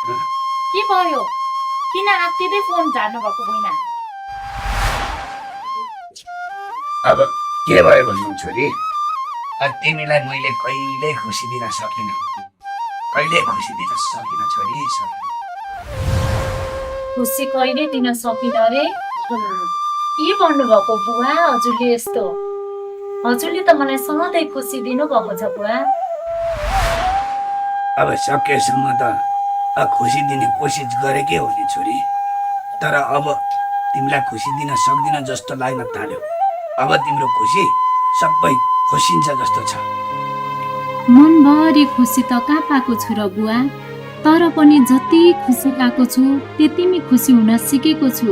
के भयो? किन आत्तिदै फोन झार्नु भएको बुइना? अब के भयो भन्नु छोरी, तिमीलाई मैले कहिले खुसी दिन सकिनँ, कहिले खुसी दिन सकिनँ छोरी, सकिनँ। खुसी कहिले दिन सकिन रे? के भन्नुभएको बुवा हजुरले यस्तो? हजुरले त मलाई सधैँ खुसी दिनु भएको छ बुवा। अब सकेसम्म त खुसी दिने कोसिस गरेकै हो नि छोरी, तर अब तिमीलाई खुसी दिन सक्दिन जस्तो लाग्न थाल्यो। अब तिम्रो खुसी सबै खोसिन्छ जस्तो छ। मनभरि खुसी त कहाँ पाएको छु र बुवा, तर पनि जति खुसी पाएको छु त्यतिमै खुसी हुन सिकेको छु।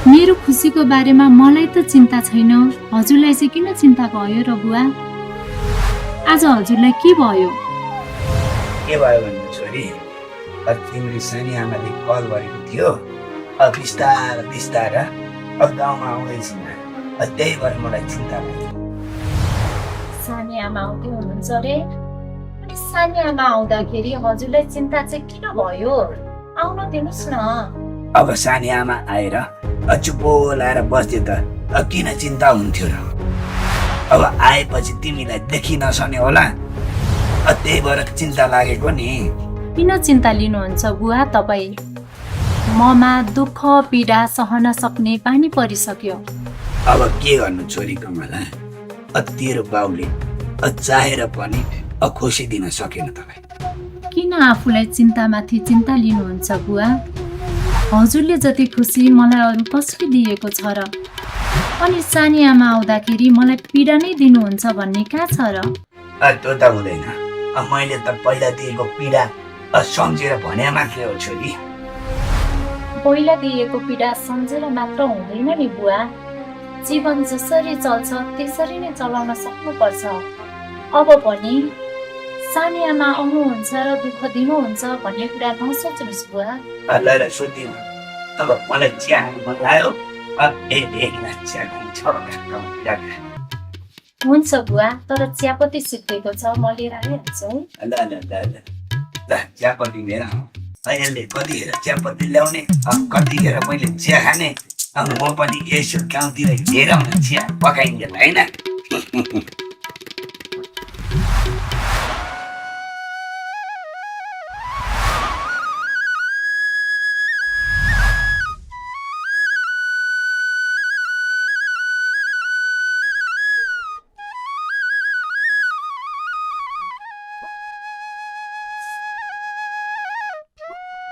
मेरो खुसीको बारेमा मलाई त चिन्ता छैन, हजुरलाई चाहिँ किन चिन्ता भयो र बुवा? आज हजुरलाई के भयो? के भयो भन्नु छोरी, तिम्रो सानी आमाले कल गरेको थियो, बिस्तार बिस्तार गाउँमा आउँदैछिन्, त्यही भएर मलाई चिन्ता भयो। सानी आमा आउँदै हुनुहुन्छ रे? अनि सानी आमा आउँदाखेरि हजुरलाई चिन्ता चाहिँ किन भयो? आउन दिनुहोस् न। अब सानी आमा आएर चुप्पो लाएर बस्थे त किन चिन्ता हुन्थ्यो र? अब आएपछि तिमीलाई देखि नसक्ने होला, त्यही भएर चिन्ता लागेको नि। किन चिन्ता लिनुहुन्छ बुवा तपाईँ? ममा दुःख पीडा सहन सक्ने बानी परिसक्यो। अब के गर्नु छोरी कमला, तेरो बाउले चाहेर पनि खुसी दिन सकेन तँलाई। किन आफूलाई चिन्तामाथि चिन्ता लिनुहुन्छ बुवा? हजुरले जति खुसी मलाई अरू कसले दिएको छ र? अनि सानी आमा आउँदाखेरि मलाई पीडा नै दिनुहुन्छ भन्ने कहाँ छ र? त्यो त हुँदैन, मैले त पहिला दिएको पीडा सम्झेर भने मात्रै हो छोरी। पहिला दिएको पीडा सम्झेर मात्र हुँदैन नि बुवा, जीवन जसरी चल्छ त्यसरी नै चलाउन सक्नुपर्छ। अब पनि सानी आमा आउनुहुन्छ र दुःख दिनुहुन्छ भन्ने कुरा नसोच्नुहोस् बुवा। सोध्दिन, अब मलाई चिया मन लाग्यो, हुन्छ बुवा, तर चियापत्ती सिक्दैको छ, म लिएर आइहाल्छु है। चियापत्ती लिएर अहिले कतिखेर चियापत्ती ल्याउने, कतिखेर मैले चिया खाने, म पनि यसो गाउँतिर हेर चिया पकाइन्छ होइन।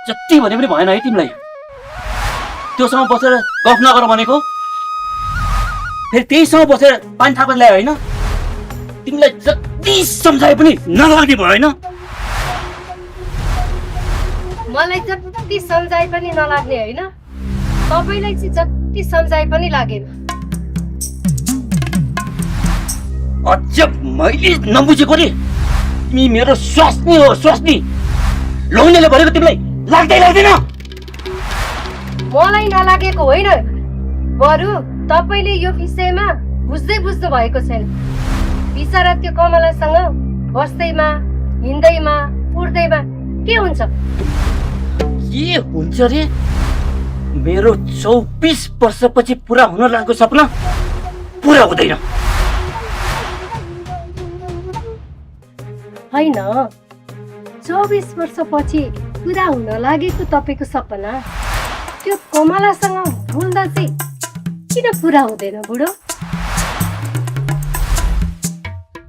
जति भने पनि भएन है तिमीलाई, त्योसँग बसेर गफ नगर भनेको, फेरि त्यहीसँग बसेर पानी थापेर ल्यायो होइन? तिमीलाई जति सम्झाए पनि नलाग्ने भयो होइन? मलाई जति सम्झाए पनि नलाग्ने होइन, तपाईँलाई चाहिँ जति सम्झाए पनि लागेन। अझ मैले नबुझेको रे, तिमी मेरो स्वास्नी हो, स्वास्नी। लौनेले भनेको तिमीलाई लाग्दै लाग्दैन? मलाई नलागेको होइन, बरु तपाईँले यो विषयमा बुझ्दै बुझ्नु भएको छैन। बिचरा त्यो कमलासँग बस्दैमा हिँड्दैमा उड्दैमा के हुन्छ? के हुन्छ रे? मेरो 24 वर्षपछि पुरा हुन लागेको सपना पुरा हुँदैन। होइन, 24 वर्षपछि पुरा हुन लागेको तपाईँको सपना त्यो कमलासँग बोल्दा चाहिँ किन पुरा हुँदैन बुढो?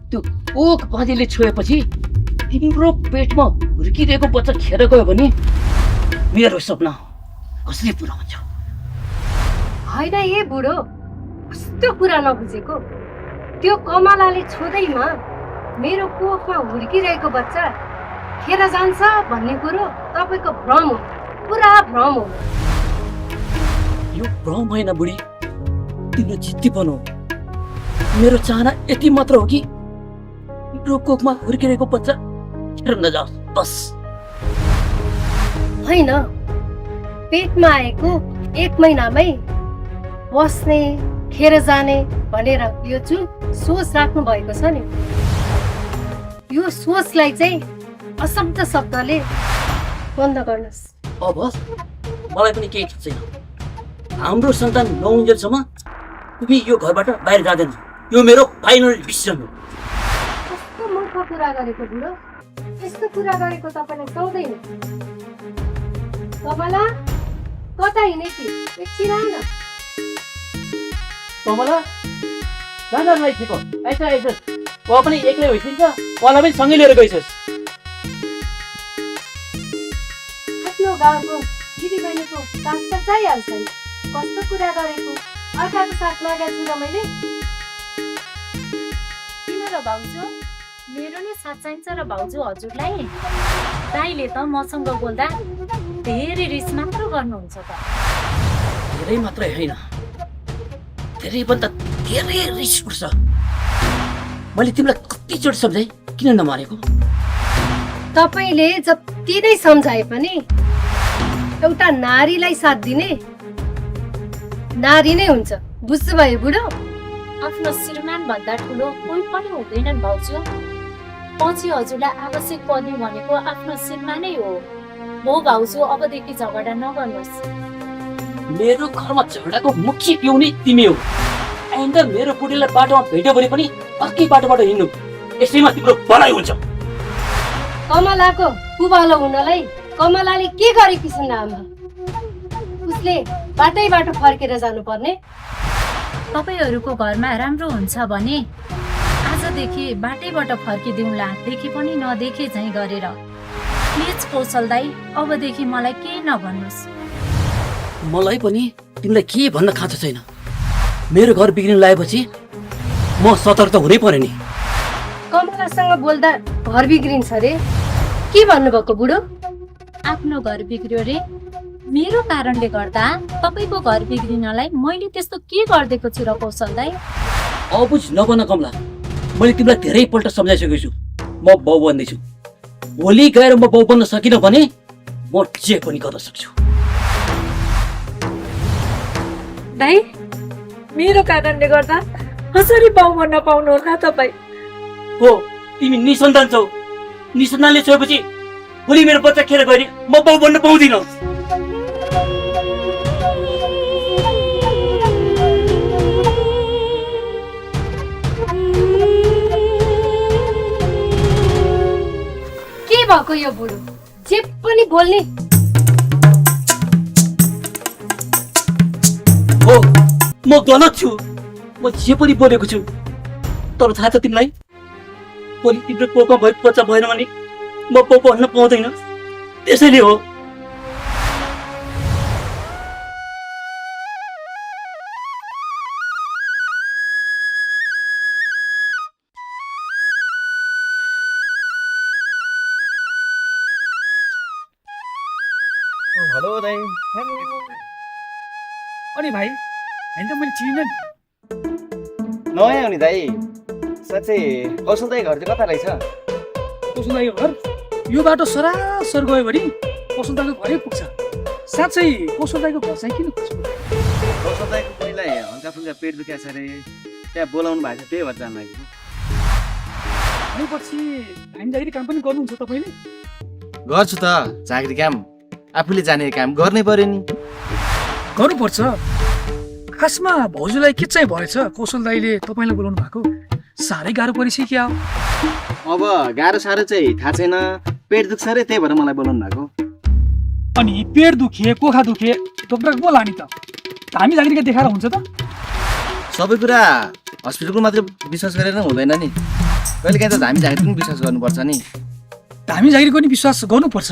त्यो ओख बाँधेले छोएपछि तिम्रो पेटमा हुर्किरहेको बच्चा खेर गयो भने मेरो सपना कसरी पुरा हुन्छ? होइन ए बुढो, कस्तो कुरा नबुझेको? त्यो कमलाले छोदैमा मेरो कोखमा हुर्किरहेको बच्चा खेर जान्छ भन्ने कुरो तपाईँको भ्रम हो, पुरा भ्रम हो। यो भ्रम होइन बुढी, तिम्रो जिद्दीपन हो। मेरो चाहना यति मात्र हो कि मेरो कोखमा हुर्किरहेको बच्चा खेर नजाओस्, बस। होइन, पेटमा आएको 1 महिनामै बस्ने खेर जाने भनेर यो जुन सोच राख्नु भएको छ नि, यो सोचलाई चाहिँ अशब्द शब्दले बन्द गर्नुहोस्। अब मलाई पनि केही थाहा छैन। हाम्रो सन्तान नहुन्जेलसम्म तिमी यो घरबाट बाहिर जाँदैन। यो मेरो फाइनल डिसिजन हो। कस्तो मूर्ख कुरा गरेको बुढो, यस्तो कुरा गरेको तपाईँले सुहाउँदैन। कमला कता हिँडे कि एकछिन आएन। कमला जाँदा ठिको आइस आइस वा पनि एक्लै होइसिन्छ, मलाई पनि सँगै लिएर गइछस्। आफ्नो गाउँको दिदीबहिनीको साथ त चाहिहाल्छ नि। कस्तो कुरा गरेको, अर्काको साथ लागेको छु र मैले। किन र भाउजू, मेरो नै साथ चाहिन्छ र भाउजू हजुरलाई? दाइले त मसँग बोल्दा धेरै रिस मात्र गर्नुहुन्छ त। धेरै मात्रै होइन, धेरैभन्दा धेरै रिस उठ्छ। मैले तिमीलाई कतिचोटि सम्झाएँ, किन नमानेको? तपाईँले जति नै सम्झाए पनि एउटा नारीलाई साथ दिने नारी नै हुन्छ, बुझ्नुभयो बुढो? आफ्नो श्रीमान भन्दा ठुलो कोही पनि हुँदैनन् भाउजू। पछि हजुरलाई आवश्यक पर्ने भनेको आफ्नो श्रीमानै हो। भाउजू अबदेखि झगडा नगर्नुहोस्। मेरो घरमा झगडाको मुख्य पिउने तिमी हो। आइन्दा मेरो बुढीलाई बाटोमा भेट्यो भने पनि अर्कै बाटोबाट हिँड्नु, यसैमा तिम्रो भलाइ हुन्छ। कमलाको कुबालो हुनलाई कमलाले के गरेकी छिन् आमा? उसले बाटै बाटो फर्केर जानुपर्ने। तपाईँहरूको घरमा राम्रो हुन्छ भने आजदेखि बाटैबाट फर्किदिउँला, देखे पनि नदेखे झैँ गरेर। प्लिज कौशल दाई, अबदेखि मलाई केही नभन्नुहोस्। मलाई पनि तिमीलाई के भन्न खाँचो छैन। मेरो घर बिग्रिन लागेपछि म सतर्क त हुनै पर्यो नि। कमलासँग बोल्दा घर बिग्रिन्छ रे? के भन्नुभएको बुढो? आफ्नो घर बिग्रियो रे? मेरो कारणले गर्दा तपाईँको घर बिग्रिनलाई मैले त्यस्तो के गरिदिएको छु र कौशल दाई? अबुझ नबन कमला, मैले तिमीलाई धेरैपल्ट सम्झाइसकेको छु। म बाउ बन्दैछु। भोलि गएर म बाउ बन्न सकिनँ भने म जे पनि गर्न सक्छु। दाइ, मेरो कारणले गर्दा कसरी बाउ बन्न पाउनुहुन्न तपाईँ? हो, तिमी निसन्तान छौ। निसन्तानले छोएपछि भोलि मेरो बच्चा खेर गयो भने म बाउ बन्न पाउँदिनँ। के भएको यो बुढो? जे पनि बोल्ने। हो, म गलत छु। म जे पनि बोलेको छु। तर थाहा छ तिमीलाई, भोलि तिम्रो कोखमा भएको बच्चा भएन भने म बाउ भन्न पाउँदैन। त्यसैले हो। हेलो दाइ। अनि भाइ, होइन त मैले चिनिनँ नि। नयाँ हो नि दाइ। साँच्चै कौशल दाइ घर चाहिँ कता रहेछ? कौशल दाईको घर यो बाटो सरासर गयो भने कौशल दाईको घरै पुग्छ। साँच्चै कौशल दाईको घर चाहिँ किन खोज्नु? कौशल दाइको बुढीलाई हल्का फुल्का पेट दुखेको छ अरे, त्यहाँ बोलाउनु भएको छ, त्यही भएर जानु लागेको। भनेपछि हामी जागिरी काम पनि गर्नुहुन्छ तपाईँले? गर्छु त चाकरी काम, आफूले जाने काम गर्नै पर्यो नि। गर्नुपर्छ। खासमा भाउजूलाई के चाहिँ भएछ कौशल दाईले तपाईँलाई बोलाउनु भएको? साह्रै गाह्रो परिसक्यो क्या हो? अब गाह्रो साह्रो चाहिँ थाहा छैन, पेट दुख्छ अरे, त्यही भएर मलाई बोलाउनु भएको। अनि पेट दुखे, कोखा दुखे, डक्टर पो लाने त? हामी जागिरीका देखाएर हुन्छ त? सबै कुरा हस्पिटलको मात्रै विश्वास गरेर हुँदैन नि, कहिले काहीँ त धामी जागिरी पनि विश्वास गर्नुपर्छ नि। हामी जागिरीको नि विश्वास गर्नुपर्छ,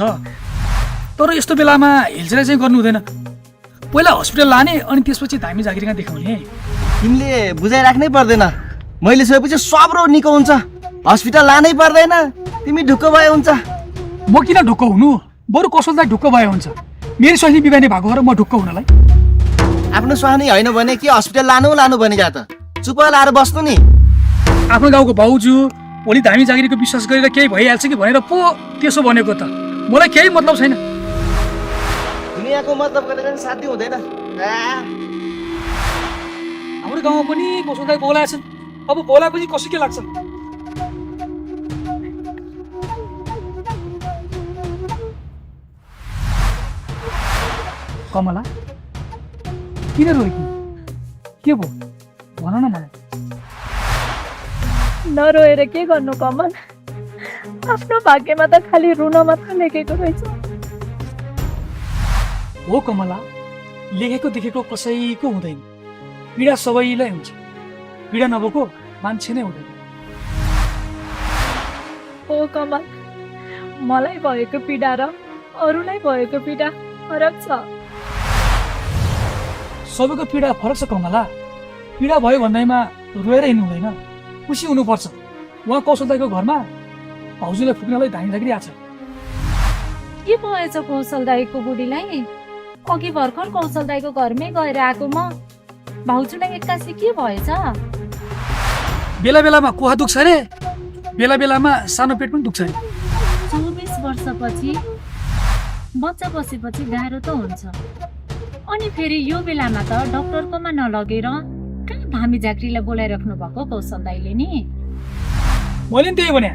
तर यस्तो बेलामा हिल्चेलाई चाहिँ गर्नु हुँदैन। पहिला हस्पिटल लाने अनि त्यसपछि धामी जागिरीमा देखाउने। तिमीले बुझाइराख्नै पर्दैन, मैले सोधेपछि सब रोग निको हुन्छ, हस्पिटल लानै पर्दैन, तिमी ढुक्क भए हुन्छ। म किन ढुक्क हुनु? बरु कौशल दाई ढुक्क भए हुन्छ। मेरो स्वास्नी बिमारी भएको र म ढुक्क हुनलाई? आफ्नो स्वास्नी होइन भने के हस्पिटल लानु भने जा त चुप लाएर बस्नु नि। आफ्नो गाउँको भाउजू भोलि धामी जागिरीको विश्वास गरेर केही भइहाल्छ कि भनेर पो त्यसो भनेको त? मलाई केही मतलब छैन। दुनियाँको मतलब गरेर साध्य हुँदैन। हाम्रो गाउँमा पनि कौशल दाई बोलाएको छन्। अब बोलाएपछि कसो के लाग्छ? कमला किन रोइकी के भयो भन न मलाई नरोएर के गर्नु कमल आफ्नो भाग्यमा त खालि रुन मात्र लेखेको रहेछ हो कमला लेखेको देखेको कसैको हुँदैन पीडा सबैलाई हुन्छ पीडा नभएको मान्छे नै हुँदैन ओ कमल मलाई भएको पीडा र अरूलाई भएको पीडा फरक छ सबैको पीडा फरक छ कमला पीडा भयो भन्दैमा रोएर हिँड्नु हुँदैन खुसी हुनुपर्छ उहाँ कौशल दाइको घरमा भाउजूलाई फुक्नलाई धामी झाँक्री आएको छ के भएछ कौशल दाईको बुढीलाई अघि भर्खर कौशल दाईको घरमै गएर आएको म भाउजूलाई एक्कासी के भएछ बेला बेलामा कुहा दुख्छ अरे बेला बेलामा सानो पेट पनि दुख्छ अरे 24 वर्षपछि बच्चा बसेपछि गाह्रो त हुन्छ अनि फेरि यो बेलामा त डाक्टरकोमा नलगेर कहाँ धामी झाँक्रीलाई बोलाइराख्नु भएको कौशल दाईले नि मैले नि त्यही भने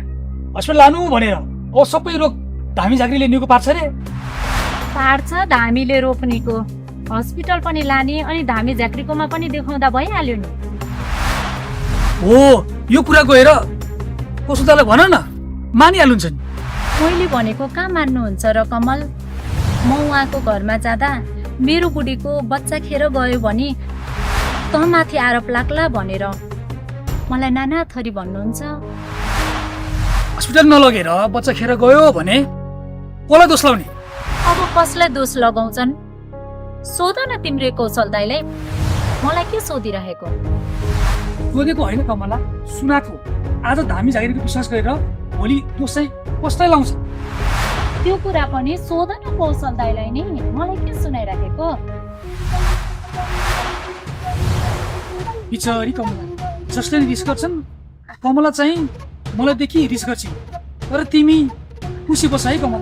हस्पिटल लानु भनेर अब सबै रोग धामी झाँक्रीले निको पार्छ अरे पार्छ धामीले रोक्नेको हस्पिटल पनि लाने अनि धामी झाँक्रीकोमा पनि देखाउँदा भइहाल्यो नि हो यो कुरा गएर कौशल दाइलाई भन न मानिहाल्नुहुन्छ नि मैले भनेको कहाँ मान्नुहुन्छ र कमल म उहाँको घरमा जाँदा मेरो बुढीको बच्चा खेर गयो भने त माथि आरोप लाग्ला भनेर मलाई नाना थरी भन्नुहुन्छ हस्पिटल नलगेर बच्चा खेर गयो भने कसलाई दोष लाउने अब कसलाई दोष लगाउँछन् सोध न तिम्रो कौशल दाइलाई मलाई के सोधिरहेको सोधेको होइन कमला सुनाको आज धामी झाँक्रीको विश्वास गरेर भोलि दोष चाहिँ कसलाई लाउँछ त्यो कुरा पनि सोध न कौशल दाइलाई नि मलाई के सुनाइराखेको बिचरी कमला जसले रिस गर्छन् कमला चाहिँ मलाई देखि रिस गर्छ तर तिमी खुसी बस है कमला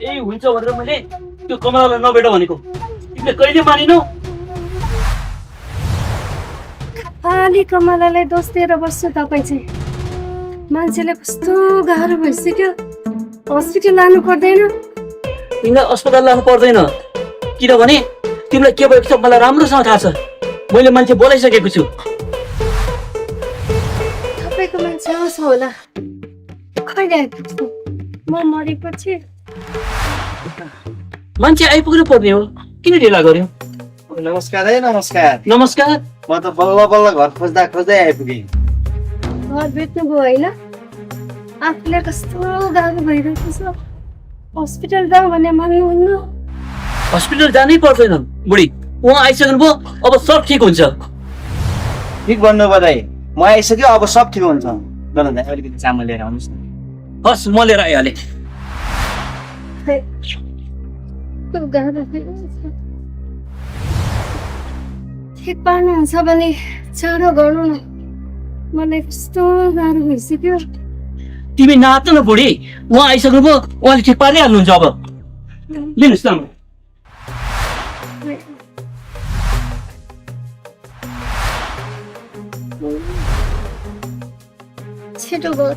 ए हुन्छ भनेर मैले त्यो कमलालाई नभेट भनेको तिमीले कहिले मानिनौ खाली कमलालाई दोष दिएर बस्छु तपाईँ चाहिँ मान्छेले कस्तो गाह्रो भइसक्यो हस्पिटल लानु पर्दैन तिमीलाई अस्पताल लानु पर्दैन किनभने तिमीलाई के भएको छ मलाई राम्रोसँग थाहा छ मैले मान्छे बोलाइसकेको छु तपाईँको मान्छे आउँछ होला कहिले आइपुग्छ म मरेपछि मान्छे आइपुग्नु पर्ने हो किन ढिला गर्यो नमस्कार है नमस्कार नमस्कार म त बल्ल बल्ल घर खोज्दा खोज्दै आइपुगेँ घर भेट्नुभयो होइन आफूलाई कस्तो गाह्रो भइरहेको छ हस्पिटल जाउँ भने मान्नुहुन्न हस्पिटल जानै पर्दैन बुढी उहाँ आइसक्नु भयो अब सब ठिक हुन्छ ठिक भन्नुभयो दाइ म आइसक्यो अब सब ठिक हुन्छ गन दाइ अलिकति चामल लिएर आउनुहोस् न हस् म लिएर आइहालेँ कस्तो गाह्रो भइरहेको छ ठिक पार्नुहुन्छ भने चाँडो गर्नु न मलाई कस्तो गाह्रो भइसक्यो तिमी नाच्नु न बुढी उहाँ आइसक्नु भयो उहाँले ठिक पारिहाल्नुहुन्छ अब लिनुहोस् न छिटो गर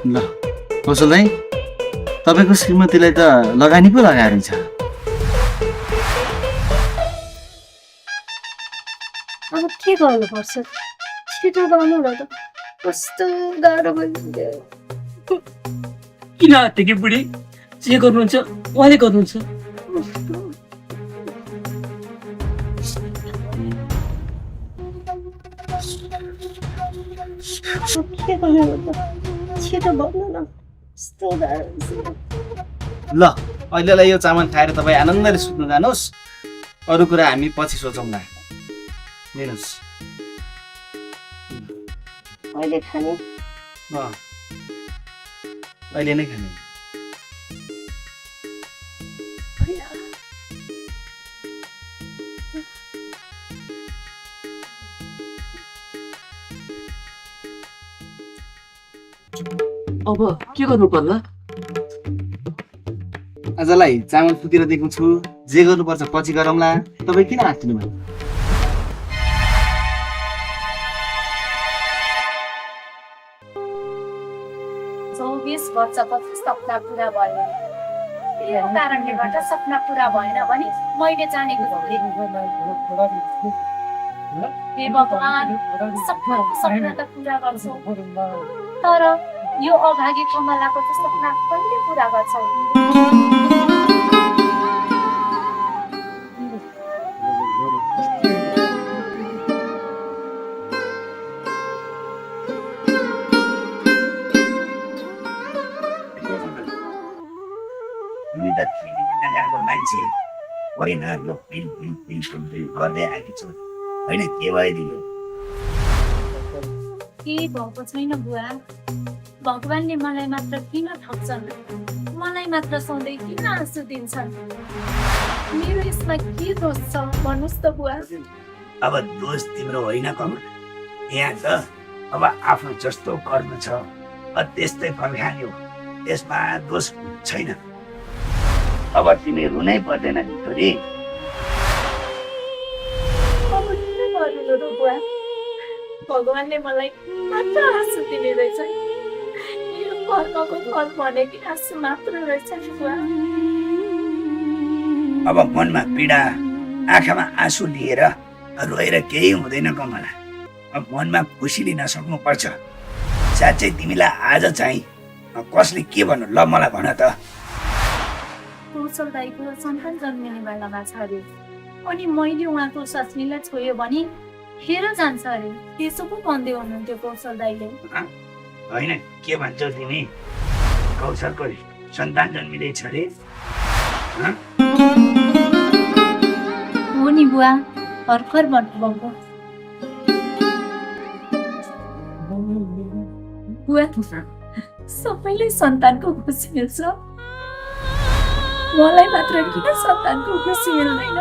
ल कौशल दाइ तपाईँको श्रीमतीलाई त लगानी पो लगाएर छ अब के गर्नुपर्छ छिटो गर्नु न त कस्तो गाह्रो भइसक्यो किन आत्यो कि बुढी जे गर्नुहुन्छ उहाँले गर्नुहुन्छ के गर्नु त छिटो भन्नु न कस्तो गाह्रो भइसक्यो ल अहिलेलाई यो चामल खाएर तपाईँ आनन्दले सुत्न जानुहोस् अरू कुरा हामी पछि सोचौँला लिनुहोस् अहिले खाने अहिले नै खाने अब के गर्नु पर्ला? आजलाई चामल फुतिर दिएको छु, जे गर्नुपर्छ पछि गरौँला। तपाईँ किन हाँस्नु भयो? 24 वर्षपछि सपना पुरा भयो। यो कारणले गर्दा सपना पुरा भएन भने मैले जानेको थिएँ। हे भगवान, सपना त पुरा गर्छौ, तर यो अभागी कमलाको चाहिँ सपना कहिले पुरा गर्छौ? तिमी त तिमीको मान्छे होइन, यो पिल गर्दै आएकी छु होइन, के भइदियो? के भएको छैन बुवा। भगवानले मलाई मात्र किन ठग्छन्? मलाई मात्र सधैँ किन आँसु दिन्छन्? मेरो यसमा के दोष छ भन्नुहोस् त बुवा। अब दोष तिम्रो होइन कमला, यहाँ त अब आफ्नो जस्तो कर्म छ त्यस्तै फल खान्यो, त्यसमा दोष छैन। अब तिमी रुनै पर्दैन नि छोरी। अब किन गर्नु र बुवा? भगवानले मलाई मात्र आँसु दिने रहेछ। यो कर्मको फल भनेको आँसु मात्र रहेछ नि बुवा। अब मनमा पीडा, आँखामा आँसु लिएर रोएर केही हुँदैन कमला। अब मनमा खुसी लिन सक्नुपर्छ। साँच्चै तिमीलाई आज चाहिँ कसले के भन्नु, ल मलाई भन त। कौशल दाइको सन्तान जन्मिने बेलामा छ अरे, अनि मैले उहाँको ससनीलाई छोयो भने खेर जान्छ अरे। त्यसो पो भन्दै हुनुहुन्थ्यो कौशल दाइले। होइन, के भन्छौ तिमी? कौशलको सन्तान जन्मिँदैछ अरे? हो नि बुवा, भर्खर भन्नुभएको। बुवा, सबैले सन्तानको खुसी मिल्छ, मलाई मात्र किन सन्तानको खुसी मिल्दैन?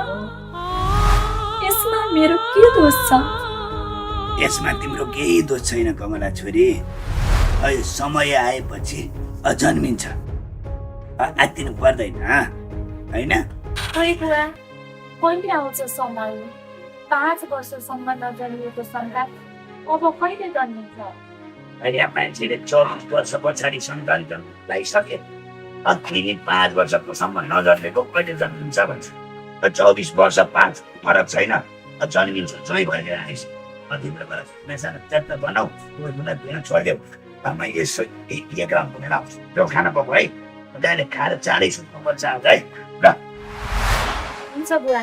यसमा मेरो के दोष छ? यसमा तिम्रो केही दोष छैन कमला छोरी। अहिले समय आएपछि जन्मिन्छ, आत्तिनु पर्दैन होइन? खै बुवा, कहिले आउँछ समय? 5 वर्षसम्म नजन्मिएको सन्तान अब कहिले जन्मिन्छ? अहिले मान्छेले 24 वर्ष पछाडि सन्तान जन्माइसके, तिमी 5 वर्षसम्म नजन्मेको कहिले जन्मिन्छ भन्छ। 24 वर्ष 5 फरक छैन, जन्मिन्छ जय भएर आइस। तिम्रोबाट सानो च्याप्टा बनाऊ, छोडिदेऊ। आमा यसो 1 ग्राम पुगेर त्यो खाना पाएको है, अहिले खाएर चाँडै सुत्नुपर्छ आज है। ल हुन्छ बुवा,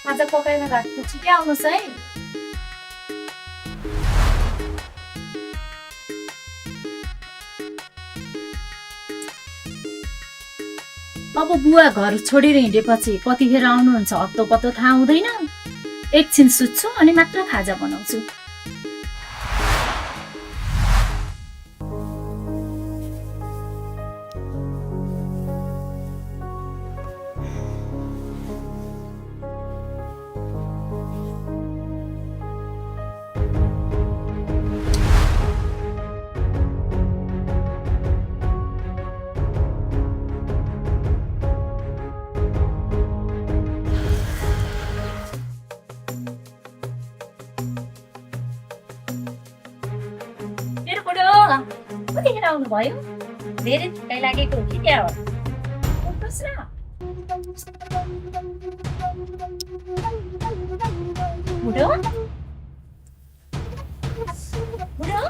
आज पकाएर राख्छु, छिटै आउनुहोस् है। अब बुवा घर छोडेर हिँडेपछि कतिखेर आउनुहुन्छ हत्तो पत्तो थाहा हुँदैन। एकछिन सुत्छु अनि मात्र खाजा बनाउँछु। कतिखेर आउनुभयो? धेरै थकाइ लागेको हो कि क्या हो? उठ्नुहोस् न। बुढो बुढो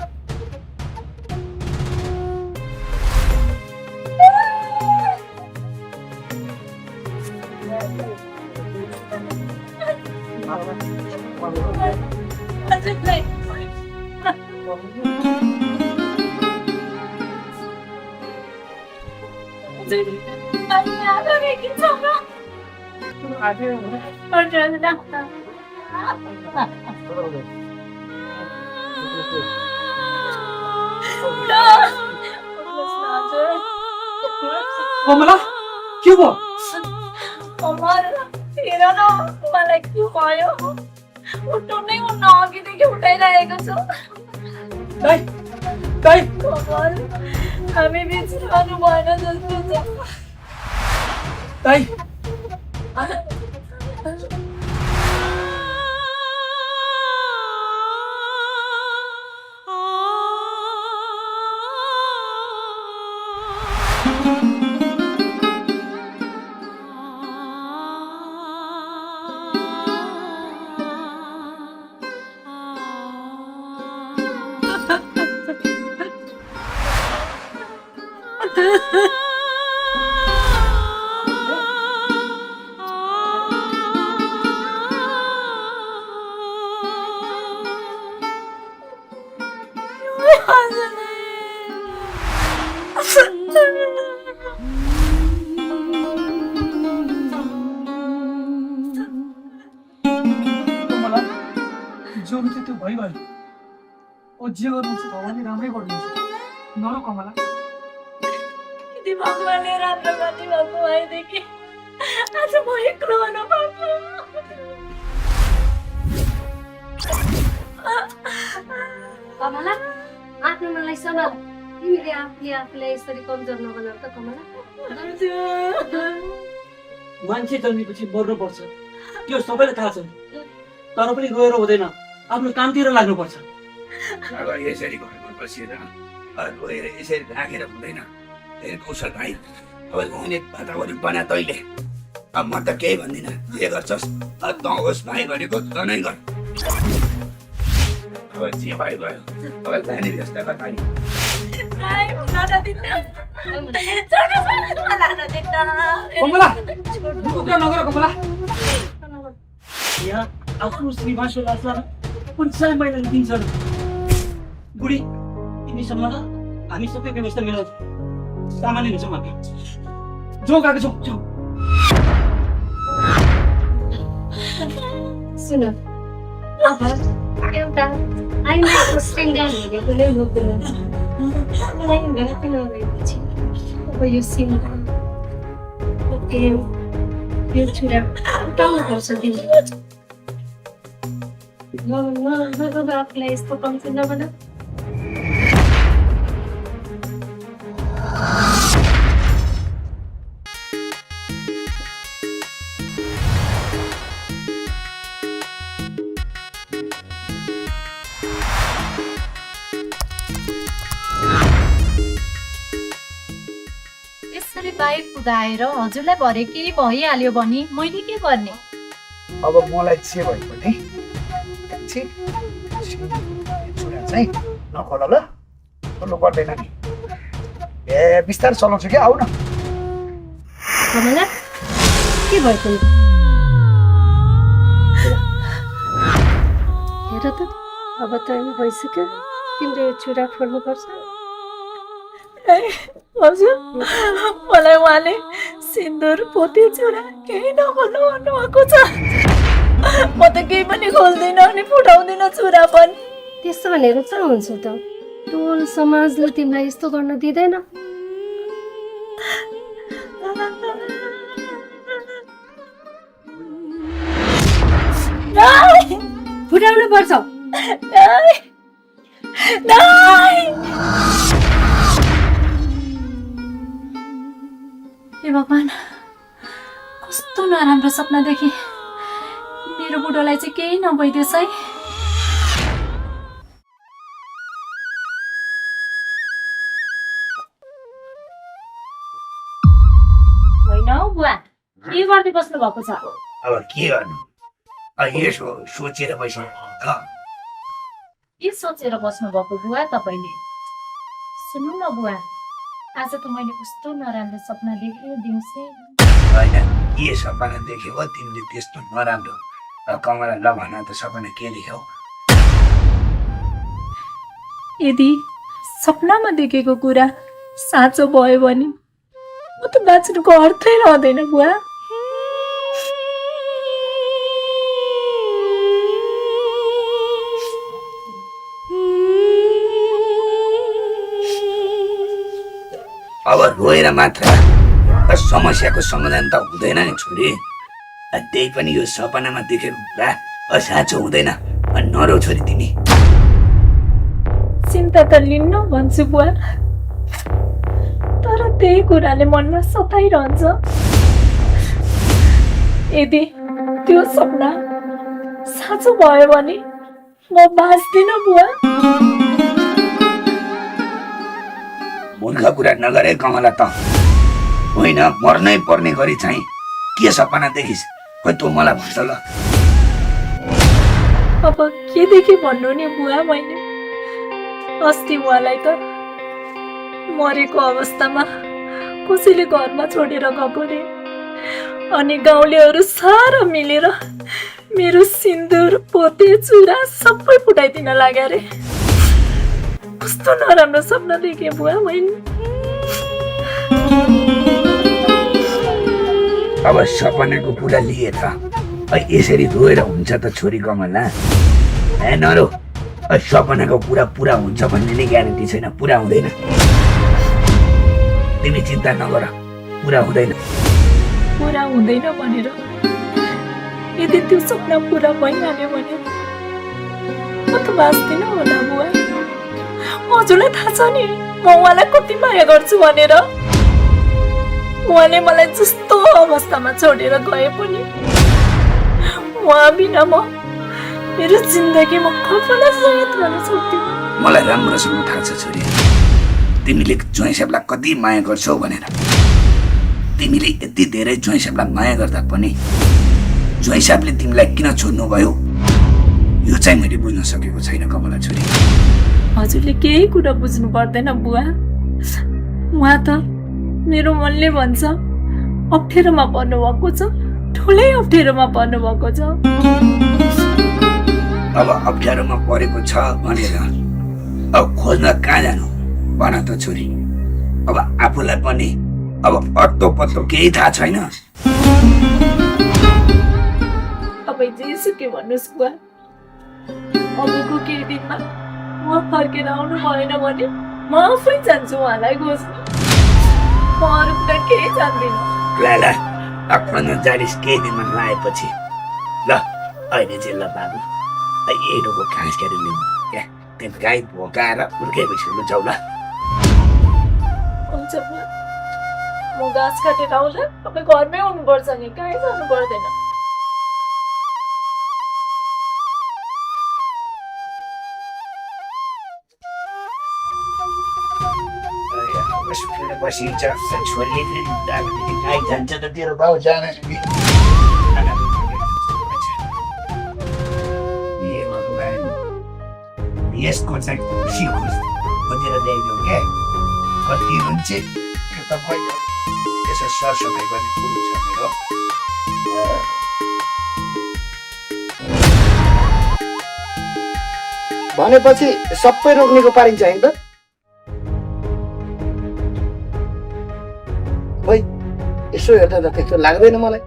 कमला, के भयो? हेर न, मलाई के भयो? उठाउनै हुन्न, अघिदेखि उठाइरहेको छु। दाइ दाइ कमल हामी बिच रहनु भएन जस्तो छ दाइ कमला जो हुन्छ त्यो भइगयो ओ जे गर्नुहुन्छ भगवान्ले राम्रै गर्नुहुन्छ नरो कमला यदि भगवानले राम्रो गर्ने भएको भएदेखि आज म एक्लो हुन पर्छ कमला आफ्नो मलाई सम्हाल तिमीले आफूलाई यसरी कमजोर नबनाऊ त कमला मान्छे जन्मेपछि मर्नुपर्छ त्यो सबैलाई थाहा छ तर पनि रोएर हुँदैन आफ्नो कामतिर लाग्नुपर्छ अब यसरी घरमा बसेर रोएर यसरी राखेर हुँदैन। ए कौशल भाइ अब हुने वातावरण बना तैँले। अब म त केही भन्दिनँ, जे गर्छस् तँ होस् भाइ भनेको त नै गर। अब जे भयो भयो, अब जाने व्यवस्था गर भाइ। कमला कुरा नगर कमला यहाँ आफ्नो श्रीमासो लासलाई कुन महिनाले दिन्छ र बुढी तिमीसँग हामी सबै व्यवस्था मिलाउँछ सामान्य हुन्छौँ हामी जो गएको छौ जो सुन अब एउटा आइमाको श्रृङ्गार भनेको नै लोग्दैन मलाई घाँटी नभएपछि अब यो श्रृङ्गार यो छुरा उठाउनु पर्छ तिमीले आफूलाई यस्तो कम्ती नबना यसरी बाइक कुदाएर हजुरलाई भरे केही भइहाल्यो भने मैले के गर्ने? अब मलाई जे भयो भने छुरा चाहिँ नखोल ल, खोल्नु पर्दैन नि। ए बिस्तारै चलाउँछु क्या, आऊ न। कमला के भयो तिमी? हेर त अब टाइम भइसक्यो, तिम्रो यो छुरा फोड्नुपर्छ। हजुर मलाई उहाँले सिन्दुर पोते छुरा केही नखोल्नु भन्नुभएको छ। म त केही पनि खोल्दिनँ अनि फुटाउँदिनँ छुरा पनि। त्यस्तो भनेर चाहिँ हुन्छ त, टोल समाजले तिमीलाई यस्तो गर्न दिँदैन। फुटाउनु पर्छ। हे भगवान्, कस्तो नराम्रो सपना देखेँ। मेरो बुढोलाई चाहिँ केही नभइदियोस् है। होइन हौ बुवा, के गर्दै बस्नु भएको छ? अब के गर्नु, यसो सोचेर बस्नु। के सोचेर बस्नु भएको बुवा तपाईँले? सुन्नु न बुवा, आज त मैले कस्तो नराम्रो सपना देखेँ दिउँसै। होइन के सपना देख्यो हो तिमीले त्यस्तो नराम्रो? कमला ल भन त सपना के देख्यौ? यदि सपनामा देखेको कुरा साँचो भयो भने म त बाँच्नुको अर्थै रहँदैन बुवा। अब रोएर मात्र समस्याको समाधान त हुँदैन नि छोरी। त्यही पनि यो सपनामा देखेको कुरा साँचो हुँदैन। नरो छोरी तिमी। चिन्ता त लिन्न भन्छु बुवा, तर त्यही कुराले मनमा सताइरहन्छ। यदि त्यो सपना साँचो भयो भने म बाँच्दिन बुवा। मूर्ख कुरा नगरे कमला त होइन, मर्नै पर्ने गरी चाहिँ के सपना देखिस्? खोइ तँ मलाई भन्छ ल। अब केदेखि भन्नु नि बुवा, मैले अस्ति उहाँलाई त मरेको अवस्थामा कसैले घरमा छोडेर गएको रे। अनि गाउँलेहरू सारा मिलेर मेरो सिन्दुर पोते चुरा सबै फुटाइदिन लाग्यो रे। कस्तो नराम्रो सपना देखेँ बुवा मैले। अब सपनाको कुरा लिए त यसरी रोएर हुन्छ त छोरी कमला? नरो, सपनाको कुरा पुरा हुन्छ भन्ने नै ग्यारेन्टी छैन, पुरा हुँदैन। तिमी चिन्ता नगर, पुरा हुँदैन। पुरा हुँदैन भनेर यदि त्यो सपना पुरा भइहाल्यो भने म त बाँच्दिनँ होला बुवा। हजुरलाई थाहा छ नि म उहाँलाई कति माया गर्छु भनेर। उहाँले मलाई जस्तो अवस्थामा छोडेर गए पनि उहाँ बिना म मेरो जिन्दगीमा कल्पना सहित गर्न सक्दिनँ। मलाई राम्रोसँग थाहा छ छोरी, तिमीले ज्वाइँसाबलाई कति माया गर्छौ भनेर। तिमीले यति धेरै ज्वाइँसाबलाई माया गर्दा पनि ज्वाइँसाबले तिमीलाई किन छोड्नु भयो, यो चाहिँ मैले बुझ्न सकेको छैन कमला छोरी। हजुरले केही कुरा बुझ्नु पर्दैन बुवा। उहाँ त मेरो मनले भन्छ अप्ठ्यारोमा पर्नु भएको छ, ठुलै अप्ठ्यारोमा पर्नु भएको छ। अब अप्ठ्यारोमा परेको छ भनेर अब खोज्न कहाँ जानु भन त छोरी? अब आफूलाई पनि अब अत्तो पत्तो केही थाहा छैन। अब जेसुकै भन्नुहोस् बुवा, अबको केही दिनमा म फर्केर आउनु भएन भने म आफै जान्छु उहाँलाई खोज्नु। म अरू कुरा केही जान्दिनँ। ल आफ्नो जारिस केही दिनमा नआएपछि ल अहिले चाहिँ ल बाबु एडोको घाँस क्यारे लिउँ, त्यो गाई भोकाएर उर्केपछि लुचाउ ल। हुन्छ बुवा, म घाँस काटेर आउँला। तपाईँ घरमै हुनुपर्छ नि, कहीँ जानु पर्दैन। बसिन्छ छोरीले गाई जान्छ त तेरो बाउ जान। यसको चाहिँ खुसी खोजेर ल्याइदिउँ क्या, कति हुन्छ तपाईँ यसो सरसफाइ गर्ने कुरो छ मेरो। भनेपछि सबै रोक्नेको पारिन्छ होइन त? खोइ यसो हेर्दा त त्यस्तो लाग्दैन मलाई।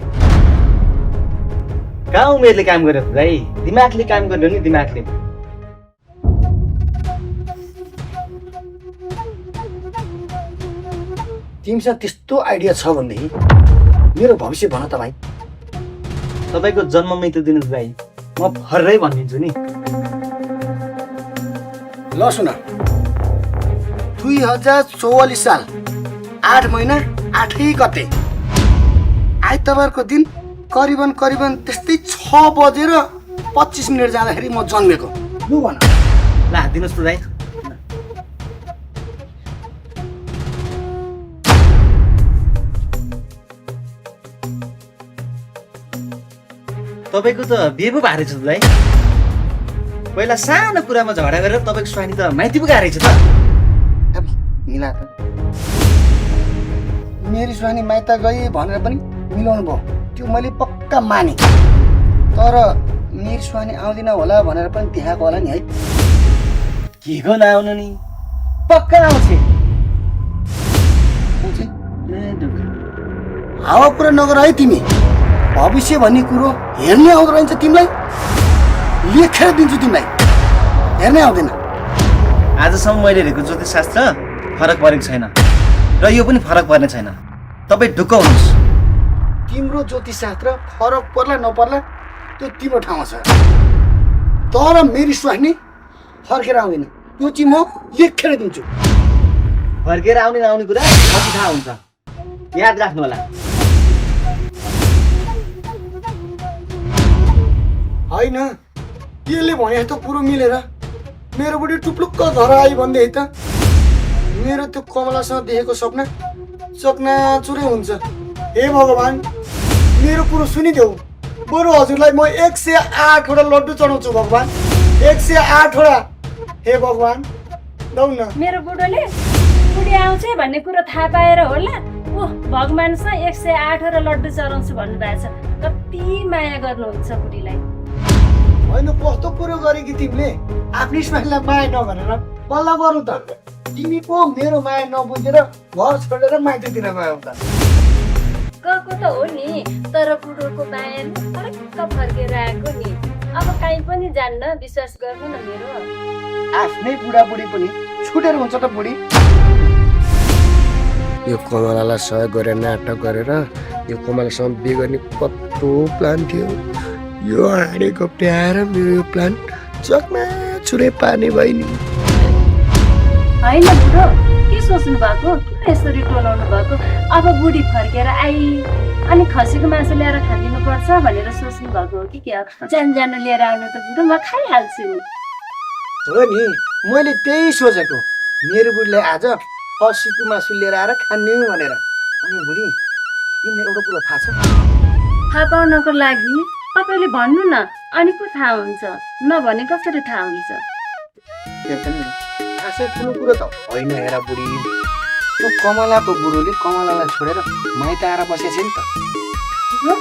कहाँ उमेरले काम गर्यो भाइ, दिमागले काम गर्यो नि, दिमागले। तिमीसँग त्यस्तो आइडिया छ भनेदेखि मेरो भविष्य भन त भाइ। तपाईँको जन्म मृत्यु दिनुहोस् भाइ, म फर्रै भनिदिन्छु नि। ल सुन, 2044 साल 8 महिना 8 गते आइतबारको दिन करिबन त्यस्तै 6:25 जाँदाखेरि म जन्मेको। लु भन। ल दिनुहोस् त भाइ। तपाईँको त बिहे पो भएको रहेछ भाइ। पहिला सानो कुरामा झगडा गरेर तपाईँको स्वानी त माइती पो गएको रहेछ त। मिला त मेरो स्वानी माइत गए भनेर पनि मिलाउनु भयो, त्यो मैले पक्का माने। तर मेरो स्वानी आउँदिन होला भनेर पनि देखाएको होला नि है। के को नआउनु नि, पक्का आउँछ। हावा कुरा नगर है तिमी। भविष्य भन्ने कुरो हेर्नै आउँदो रहेछ तिमीलाई, लेखेर दिन्छु तिमीलाई, हेर्नै आउँदैन। आजसम्म मैले हेरेको ज्योतिष शास्त्र फरक परेको छैन र यो पनि फरक पर्ने छैन। तपाईँ ढुक्क हुनुहोस्। तिम्रो ज्योतिष शास्त्र फरक पर्ला नपर्ला त्यो तिम्रो ठाउँमा छ, तर मेरो स्वास्नी फर्केर आउँदैन। त्यो चाहिँ म लेखेर दिन्छु। फर्केर आउने नआउने कुरा पछि थाहा हुन्छ, याद राख्नु होला। होइन यसले भने त कुरो मिलेर मेरो बुढी टुप्लुक्क घर आइ भन्दै त मेरो त्यो कमलासँग देखेको सपना चकनाचुरै हुन्छ। हे भगवान्, मेरो कुरो सुनिदेऊ। बरु हजुरलाई म 108 वटा लड्डु चढाउँछु भगवान्, 108 वटा। हे भगवान् दौ न। मेरो बुढोले बुढी आउँछ भन्ने कुरो थाहा पाएर होला भगवान्सँग 108 वटा लड्डु चढाउँछु भन्नुभएको छ। कति माया गर्नुहुन्छ बुढीलाई। होइन कस्तो कुरो गरे कि तिमीले आफ्नै स्वामीलाई माया नगरेर बल्ल गरौँ त। तिमी पो मेरो माया नबुझेर घर छोडेर माइतीतिर गयौ त। गएको त हो नि, तर बुढोको माया फरक्क फर्केर आएको नि। अब काहीँ पनि जान्न, विश्वास गर्नु न मेरो। आफ्नै बुढाबुढी पनि छुटेर हुन्छ त बुढी। यो कमलालाई सहयोग गरेर नाटक गरेर यो कमलासँग बिहे गर्ने कत्रो प्लान थियो। यो हाँडेको प्याएर मेरो यो प्लान चकनाचुरै पार्ने भयो नि। होइन बुढो, के सोच्नु भएको? किन यसरी टोलाउनु भएको? अब बुढी फर्केर आई अनि खसीको मासु ल्याएर खादिनु पर्छ भनेर सोच्नु भएको हो कि क्या? जान लिएर आउनु त बुढो, म खाइहाल्छु नि। हो नि, मैले त्यही सोचेको। मेरो बुढीलाई आज खसीको मासु लिएर आएर खाने भनेर। अनि बुढी तिमीलाई एउटा कुरो थाहा छ? थाहा पाउनको लागि तपाईँले भन्नु न, अनि को थाहा हुन्छ? नभने कसरी थाहा हुन्छ? खासै ठुलो कुरो त होइन। हेर बुढी, त्यो कमलाको बुढोले कमलालाई छोडेर माइत आएर बसेछ नि त। बुढो,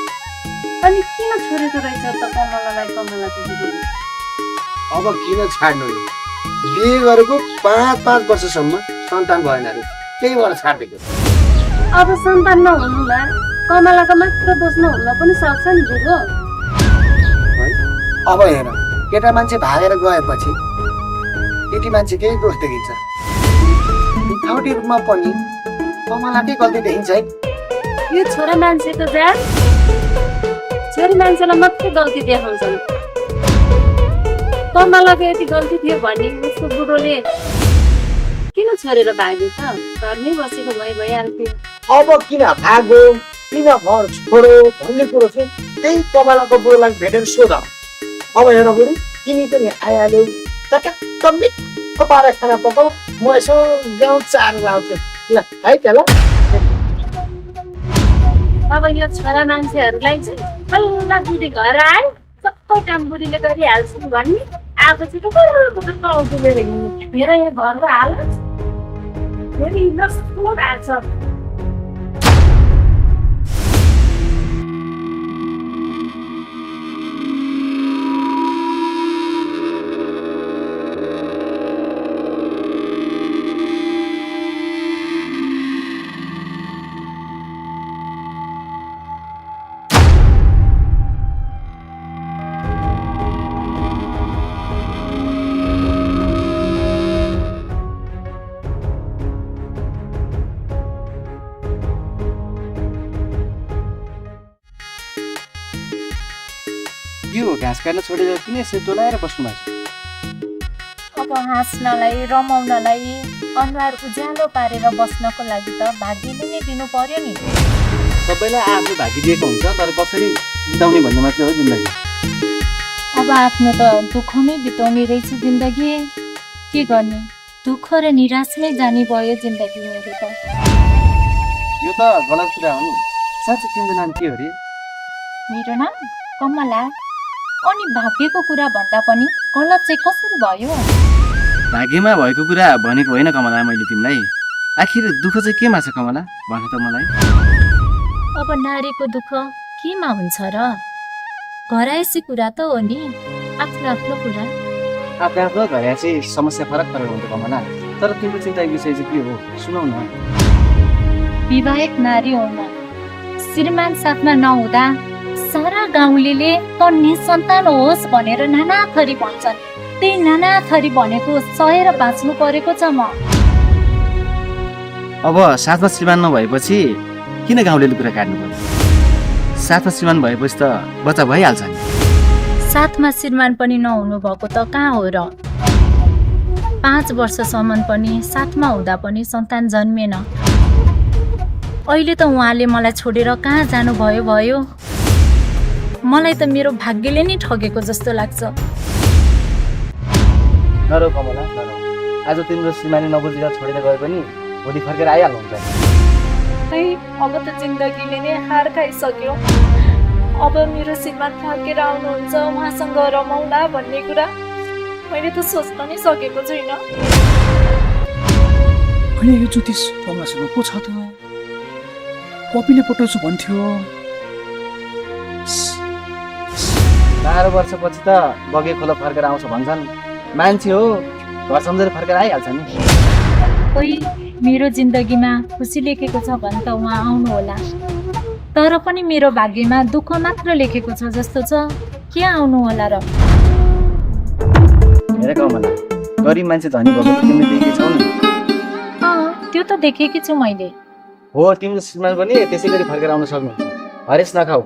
अनि किन छोडेको रहेछ त कमलालाई कमलाको बुढोले? अब किन छाड्नु नि? बिहे गरेको 5 वर्षसम्म सन्तान भएन अरे, त्यही भएर छाडिदिएको। अब सन्तान नहुनुमा कमलाको मात्र दोष नहुन पनि सक्छ नि बुढो। अब हेर, केटा मान्छे भागेर गएपछि केटी मान्छे केही दोष देखिन्छ। खाउटी रूपमा पनि कमलाकै गल्ती देखिन्छ है। यो छोरा मान्छेको जात छोरी मान्छेलाई मात्रै गल्ती देखाउँछन्। कमलाको यति गल्ती थियो भने उसको बुढोले किन छोडेर भाग्यो त? घरमै बसेको भइहाल्थ्यो। अब किन भागो किन घर छोडो भन्ने कुरो चाहिँ त्यही कमलाको बुढोलाई भेटेर सोध। अब हेर बुढी, तिमी पनि आइहाल्यौ, टक्क मिठो पारेर खाना पकाऊ, म यसो गाउँ चारो लाउँछु ल है त ल। अब यो छोरा मान्छेहरूलाई चाहिँ बल्ल बुढी घर आयो, सबै काम बुढीले गरिहाल्छु भन्ने आएको चाहिँ मेरो यहाँ घरको हालत फेरि नस्तो भएको छ। यो घाँस काट्न छोडेर किन यसरी टोलाएर बस्नु भएको छ? अब हाँस्नलाई रमाउनलाई अनुहार उज्यालो पारेर बस्नको लागि त भाग्यले नै दिनु पर्यो नि। सबैलाई आफ्नो भाग्य दिएको हुन्छ, तर कसरी बिताउने भन्ने मात्रै हो जिन्दगी। अब आफ्नो त दुःखमै बिताउने रहेछ जिन्दगी। के गर्ने, दुःख र निराशमै जाने भयो जिन्दगी मेरो त। यो त गलत कुरा हो नि। साँच्चै तिम्रो नाम के हो रे? मेरो नाम कमला। अनि भाग्यको कुरा भन्दा पनि गलत चाहिँ कसरी भयो? भाग्यमा भएको कुरा भनेको होइन कमला मैले तिमीलाई। आखिर दुःख चाहिँ केमा छ कमला, भन त मलाई। अब नारीको दुःख केमा हुन्छ र? घरायसी कुरा त हो नि, आफ्नो आफ्नो कुरा। आफ्नो आफ्नो घर चाहिँ समस्या फरक फरक हुन्छ कमला, तर तिम्रो चिन्ताको विषय चाहिँ के हो सुनाउ न। विवाहित नारी हुन श्रीमान साथमा नहुँदा सारा गाउँले त निसन्तान होस् भनेर नाना थरी भन्छन्। त्यही नाना थरी भनेको सहेर बाँच्नु परेको छ म। अब साथमा श्रीमान नभएपछि किन गाउँले कुरा काट्नु पर्यो? साथमा श्रीमान भएपछि त बच्चा भइहाल्छ नि। साथमा श्रीमान पनि नहुनु भएको त कहाँ हो र? 5 वर्षसम्म पनि साथमा हुँदा पनि सन्तान जन्मेन। अहिले त उहाँले मलाई छोडेर कहाँ जानुभयो भयो। मलाई त मेरो भाग्यले नै ठगेको जस्तो लाग्छ। नरौ कमला नरौ। आज तिम्रो श्रीमानले नबुझेर छोडेर गए पनि भोलि फर्केर आइहाल्नुहुन्छ। खै अब त जिन्दगीले नै हार खाइसक्यो। अब मेरो श्रीमान फर्केर आउनुहुन्छ, उहाँसँग रमाउला भन्ने कुरा मैले त सोच्न नै सकेको छैन। होइन यो ज्योतिष कमलासँग को छ त? कपिले पठाउँछु भन्थ्यो। 12 वर्षपछि त बगे खोला फर्केर आउँछ भन्छन्। मान्छे हो, घर सम्झेर फर्केर आइहाल्छ नि। कोही मेरो जिन्दगीमा खुसी लेखेको छ भने त उहाँ आउनु होला। तर पनि मेरो भाग्यमा दुःख मात्र लेखेको छ जस्तो छ। के आउनु होला र? हेर कमला, गरिब मान्छे धनी भएको त तिमीले देखेको छौ नि। त्यो त देखेकी छु मैले। हो, तिम्रो श्रीमान पनि त्यसै गरी फर्केर आउन सक्नुहुन्छ। हरेस नखाऊ।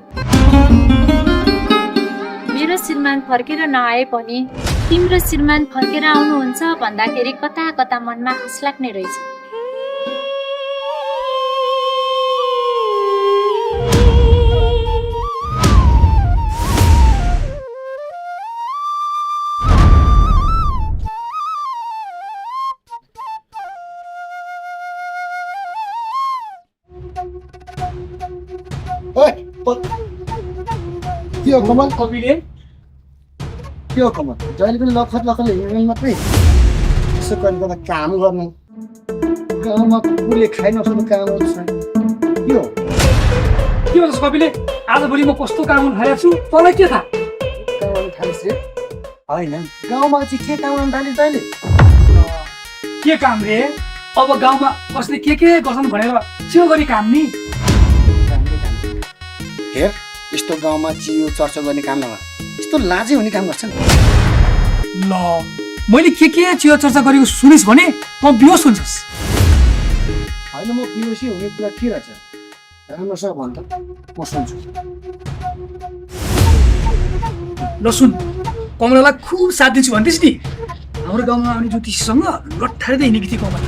मेरो श्रीमान फर्केर नआए पनि तिम्रो श्रीमान फर्केर आउनुहुन्छ भन्दाखेरि कता कता मनमा खुस लाग्ने रहेछ। के हो कमल? कपिले के हो कमल? जहिले पनि लखत हिँड्ने मात्रै। यसो कहिले काम गर्नु, गाउँमा कुकुरले खाइ नसक्नु कामहरू छ। के हो कपिले? आजभोलि म कस्तो काम गर्नु थालेको छु तँलाई के थाहा? काम गर्नु थालिस् रे? होइन, गाउँमा चाहिँ के काम गर्नु थालिस् तैँले? के काम रे? अब गाउँमा कसले के गर्छन् भनेर चियो गरी काम नि। हेर, यस्तो गाउँमा चियो चर्चा गर्ने काम नगर। यस्तो लाजै हुने काम गर्छन्। ल मैले के चियो चर्चा गरेको सुनिस् भने त बिहोस हुन्छस्। होइन, म बिहोसी हुने कुरा के रहेछ? राम्रोसँग भन् त, म सुन्छु। ल सुन, कमलालाई खुब साथ दिन्छु भन्दैछ नि। हाम्रो गाउँमा आउने ज्योतिषीसँग लट्ठारिँदै हिँडेकी थिए कमला।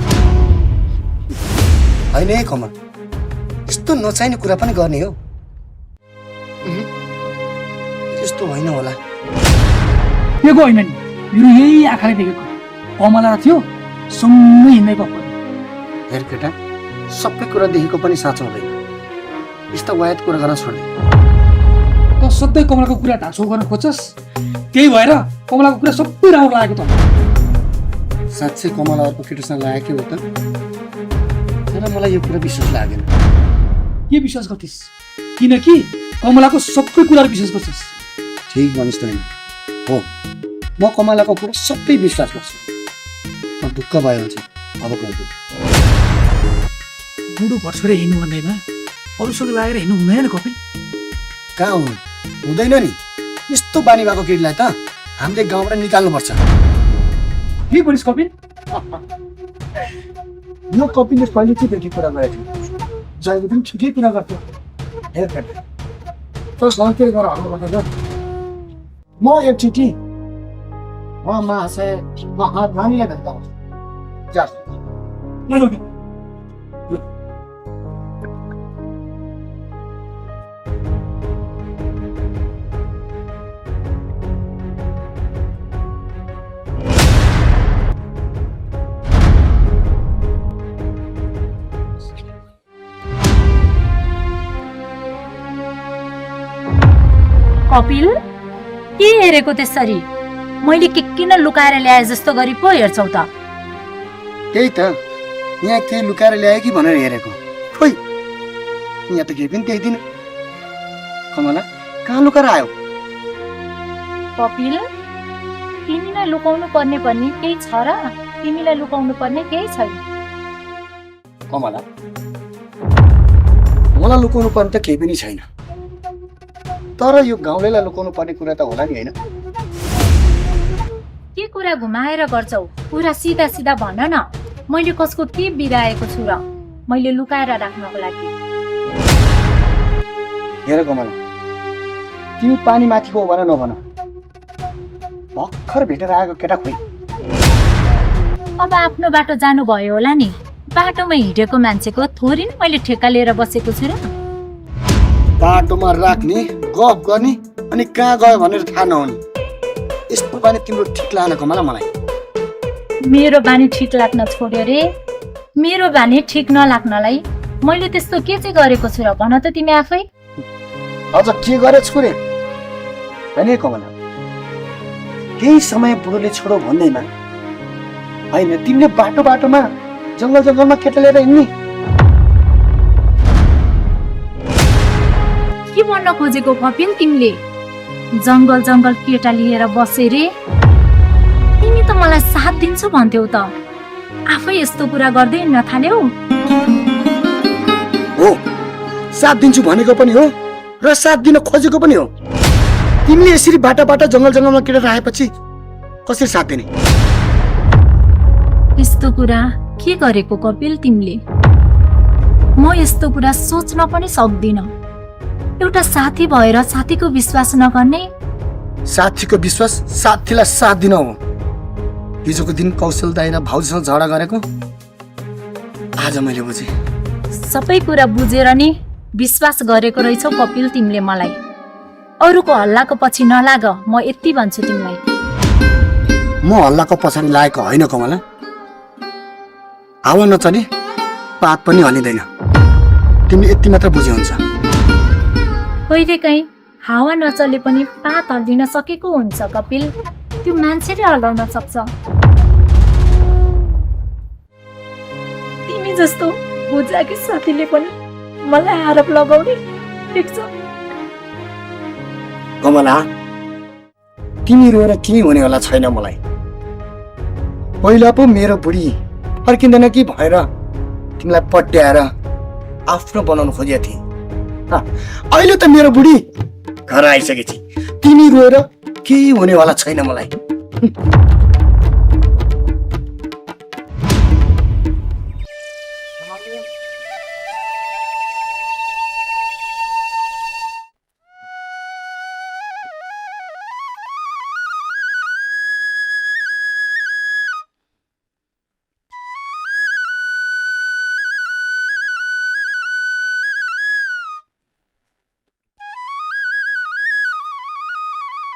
होइन है कमल, यस्तो नचाहिने कुरा पनि गर्ने हो? यस्तो होइन होला। दिएको होइन नि, मेरो यही आँखाले देखेको। कमला थियो सँगै हिँड्दै गएको। हेर केटा, सबै कुरा देखेको पनि साँचो हुँदैन। यस्ता वायत कुरा गर्न छोड्दै। त सधैँ कमलाको कुरा ढाँसो गर्न खोज्छस्, त्यही भएर कमलाको कुरा सबै राम्रो लागेको त। साँच्चै कमला अर्को केटासँग लागेकै हो त? तर मलाई यो कुरा विश्वास लागेन। के विश्वास गर्थिस्? किनकि कमलाको सबै कुराहरू विश्वास गर्छस्। ठिक भनिस् त नि। हो, म कमलाको कुरा सबै विश्वास गर्छु। तर दुःख भयो भने चाहिँ अब गर्छु। बुढो घर छोडेर हिँड्नु भन्दैमा अरूसँग लागेर हिँड्नु हुँदैन नि कपिल। कहाँ हुनु हुँदैन नि। यस्तो बानी भएको केटीलाई त हामीले गाउँबाट निकाल्नुपर्छ। के भनिस् कपिल? यो कपिलले कहिले चाहिँ बेटी कुरा गरेको थियो। जहिले पनि ठिकै कुरा गर्थ्यो। हेर केटा, तँ सन्चै गरेर हल्लो गर्दैन। म एकचोटि महाशय महारानीलाई भेट्दा हुन्छ। जा कपिल, के हेरेको त्यसरी? मैले के किन लुकाएर ल्याए जस्तो गरी पो हेर्छौ त? त्यही त, यहाँ केही लुकाएर ल्यायो कि भनेर हेरेको। खोइ, यहाँ त केही पनि देख्दिनँ। कमला, कहाँ लुकाएर आयो? कपिल, तिमीलाई लुकाउनु पर्ने पनि केही छ र तिमीलाई लुकाउनु पर्ने केही छैन। कमला, मलाई लुकाउनु पर्ने त केही पनि छैन। तर यो गाउँलेलाई लुकाउनु पर्ने कुरा त होला नि, होइन? के कुरा घुमाएर गर्छौ? कुरा सिधा सिधा भन न। मैले कसको के बिराएको छु र मैले लुकाएर राख्नको लागि? हेर कमला, तिमी पानी माथिको हो भन नभन। भर्खर भेटेर आएको केटा खोइ। अब आफ्नो बाटो जानुभयो होला नि। बाटोमा हिँडेको मान्छेको थोरै नै मैले ठेक्का लिएर बसेको छु र। बाटोमा राख्ने गफ गर्ने अनि कहाँ गयो भनेर थाहा नहुने यस्तो बानी तिम्रो ठिक लागेन कमला मलाई। मेरो बानी ठिक लाग्न छोड्यो रे। मेरो बानी ठिक नलाग्नलाई मैले त्यस्तो के चाहिँ गरेको छु र भन त तिमी आफै। अझ के गरे छोरे होइन कमला, केही समय बुढोले छोडो भन्दैमा होइन तिमीले बाटो बाटोमा जङ्गल जङ्गलमा केटा लिएर हिँड्ने। के भन्न खोजेको कपिल तिमीले? जङ्गल जङ्गल केटा लिएर बसे रे? तिमी त मलाई साथ दिन्छौ भन्थ्यौ त, आफै यस्तो कुरा गर्दै हिँड्न थाल्यौ। हो साथ दिन्छु भनेको पनि हो र साथ दिन खोजेको पनि हो। तिमीले यसरी बाटा बाटा जङ्गल जङ्गलमा केटा राखेपछि कसरी साथ दिने? यस्तो कुरा के गरेको कपिल तिमीले? म यस्तो कुरा सोच्न पनि सक्दिन। एउटा साथी भएर साथीको विश्वास नगर्ने। साथीको विश्वास साथीलाई साथ दिन हो। हिजोको दिन कौशल दाइ र भाउजूसँग झगडा गरेको आज मैले बुझेँ। सबै कुरा बुझेर नि विश्वास गरेको रहेछौ कपिल तिमीले मलाई। अरूको हल्लाको पछि नलाग, म यति भन्छु तिमीलाई। म हल्लाको पछाडि लागेको होइन कमला। हावा नचले पात पनि हलिँदैन, तिमीले यति मात्र बुझे हुन्छ। कहिलेकाहीँ हावा नचले पनि पात हल्लिन सकेको हुन्छ कपिल। त्यो मान्छेले हल्लाउन सक्छ। तिमी जस्तो बुझाकी साथीले पनि मलाई आरोप लगाउने ठिक छ? कमला तिमी रोएर केही हुने होला छैन मलाई। पहिला पो मेरो बुढी फर्किँदैन कि भनेर तिमीलाई पट्याएर आफ्नो बनाउनु खोजेको थिएँ। अहिले त मेरो बुढी घर आइसकेपछि तिमी रोएर केही हुनेवाला छैन मलाई।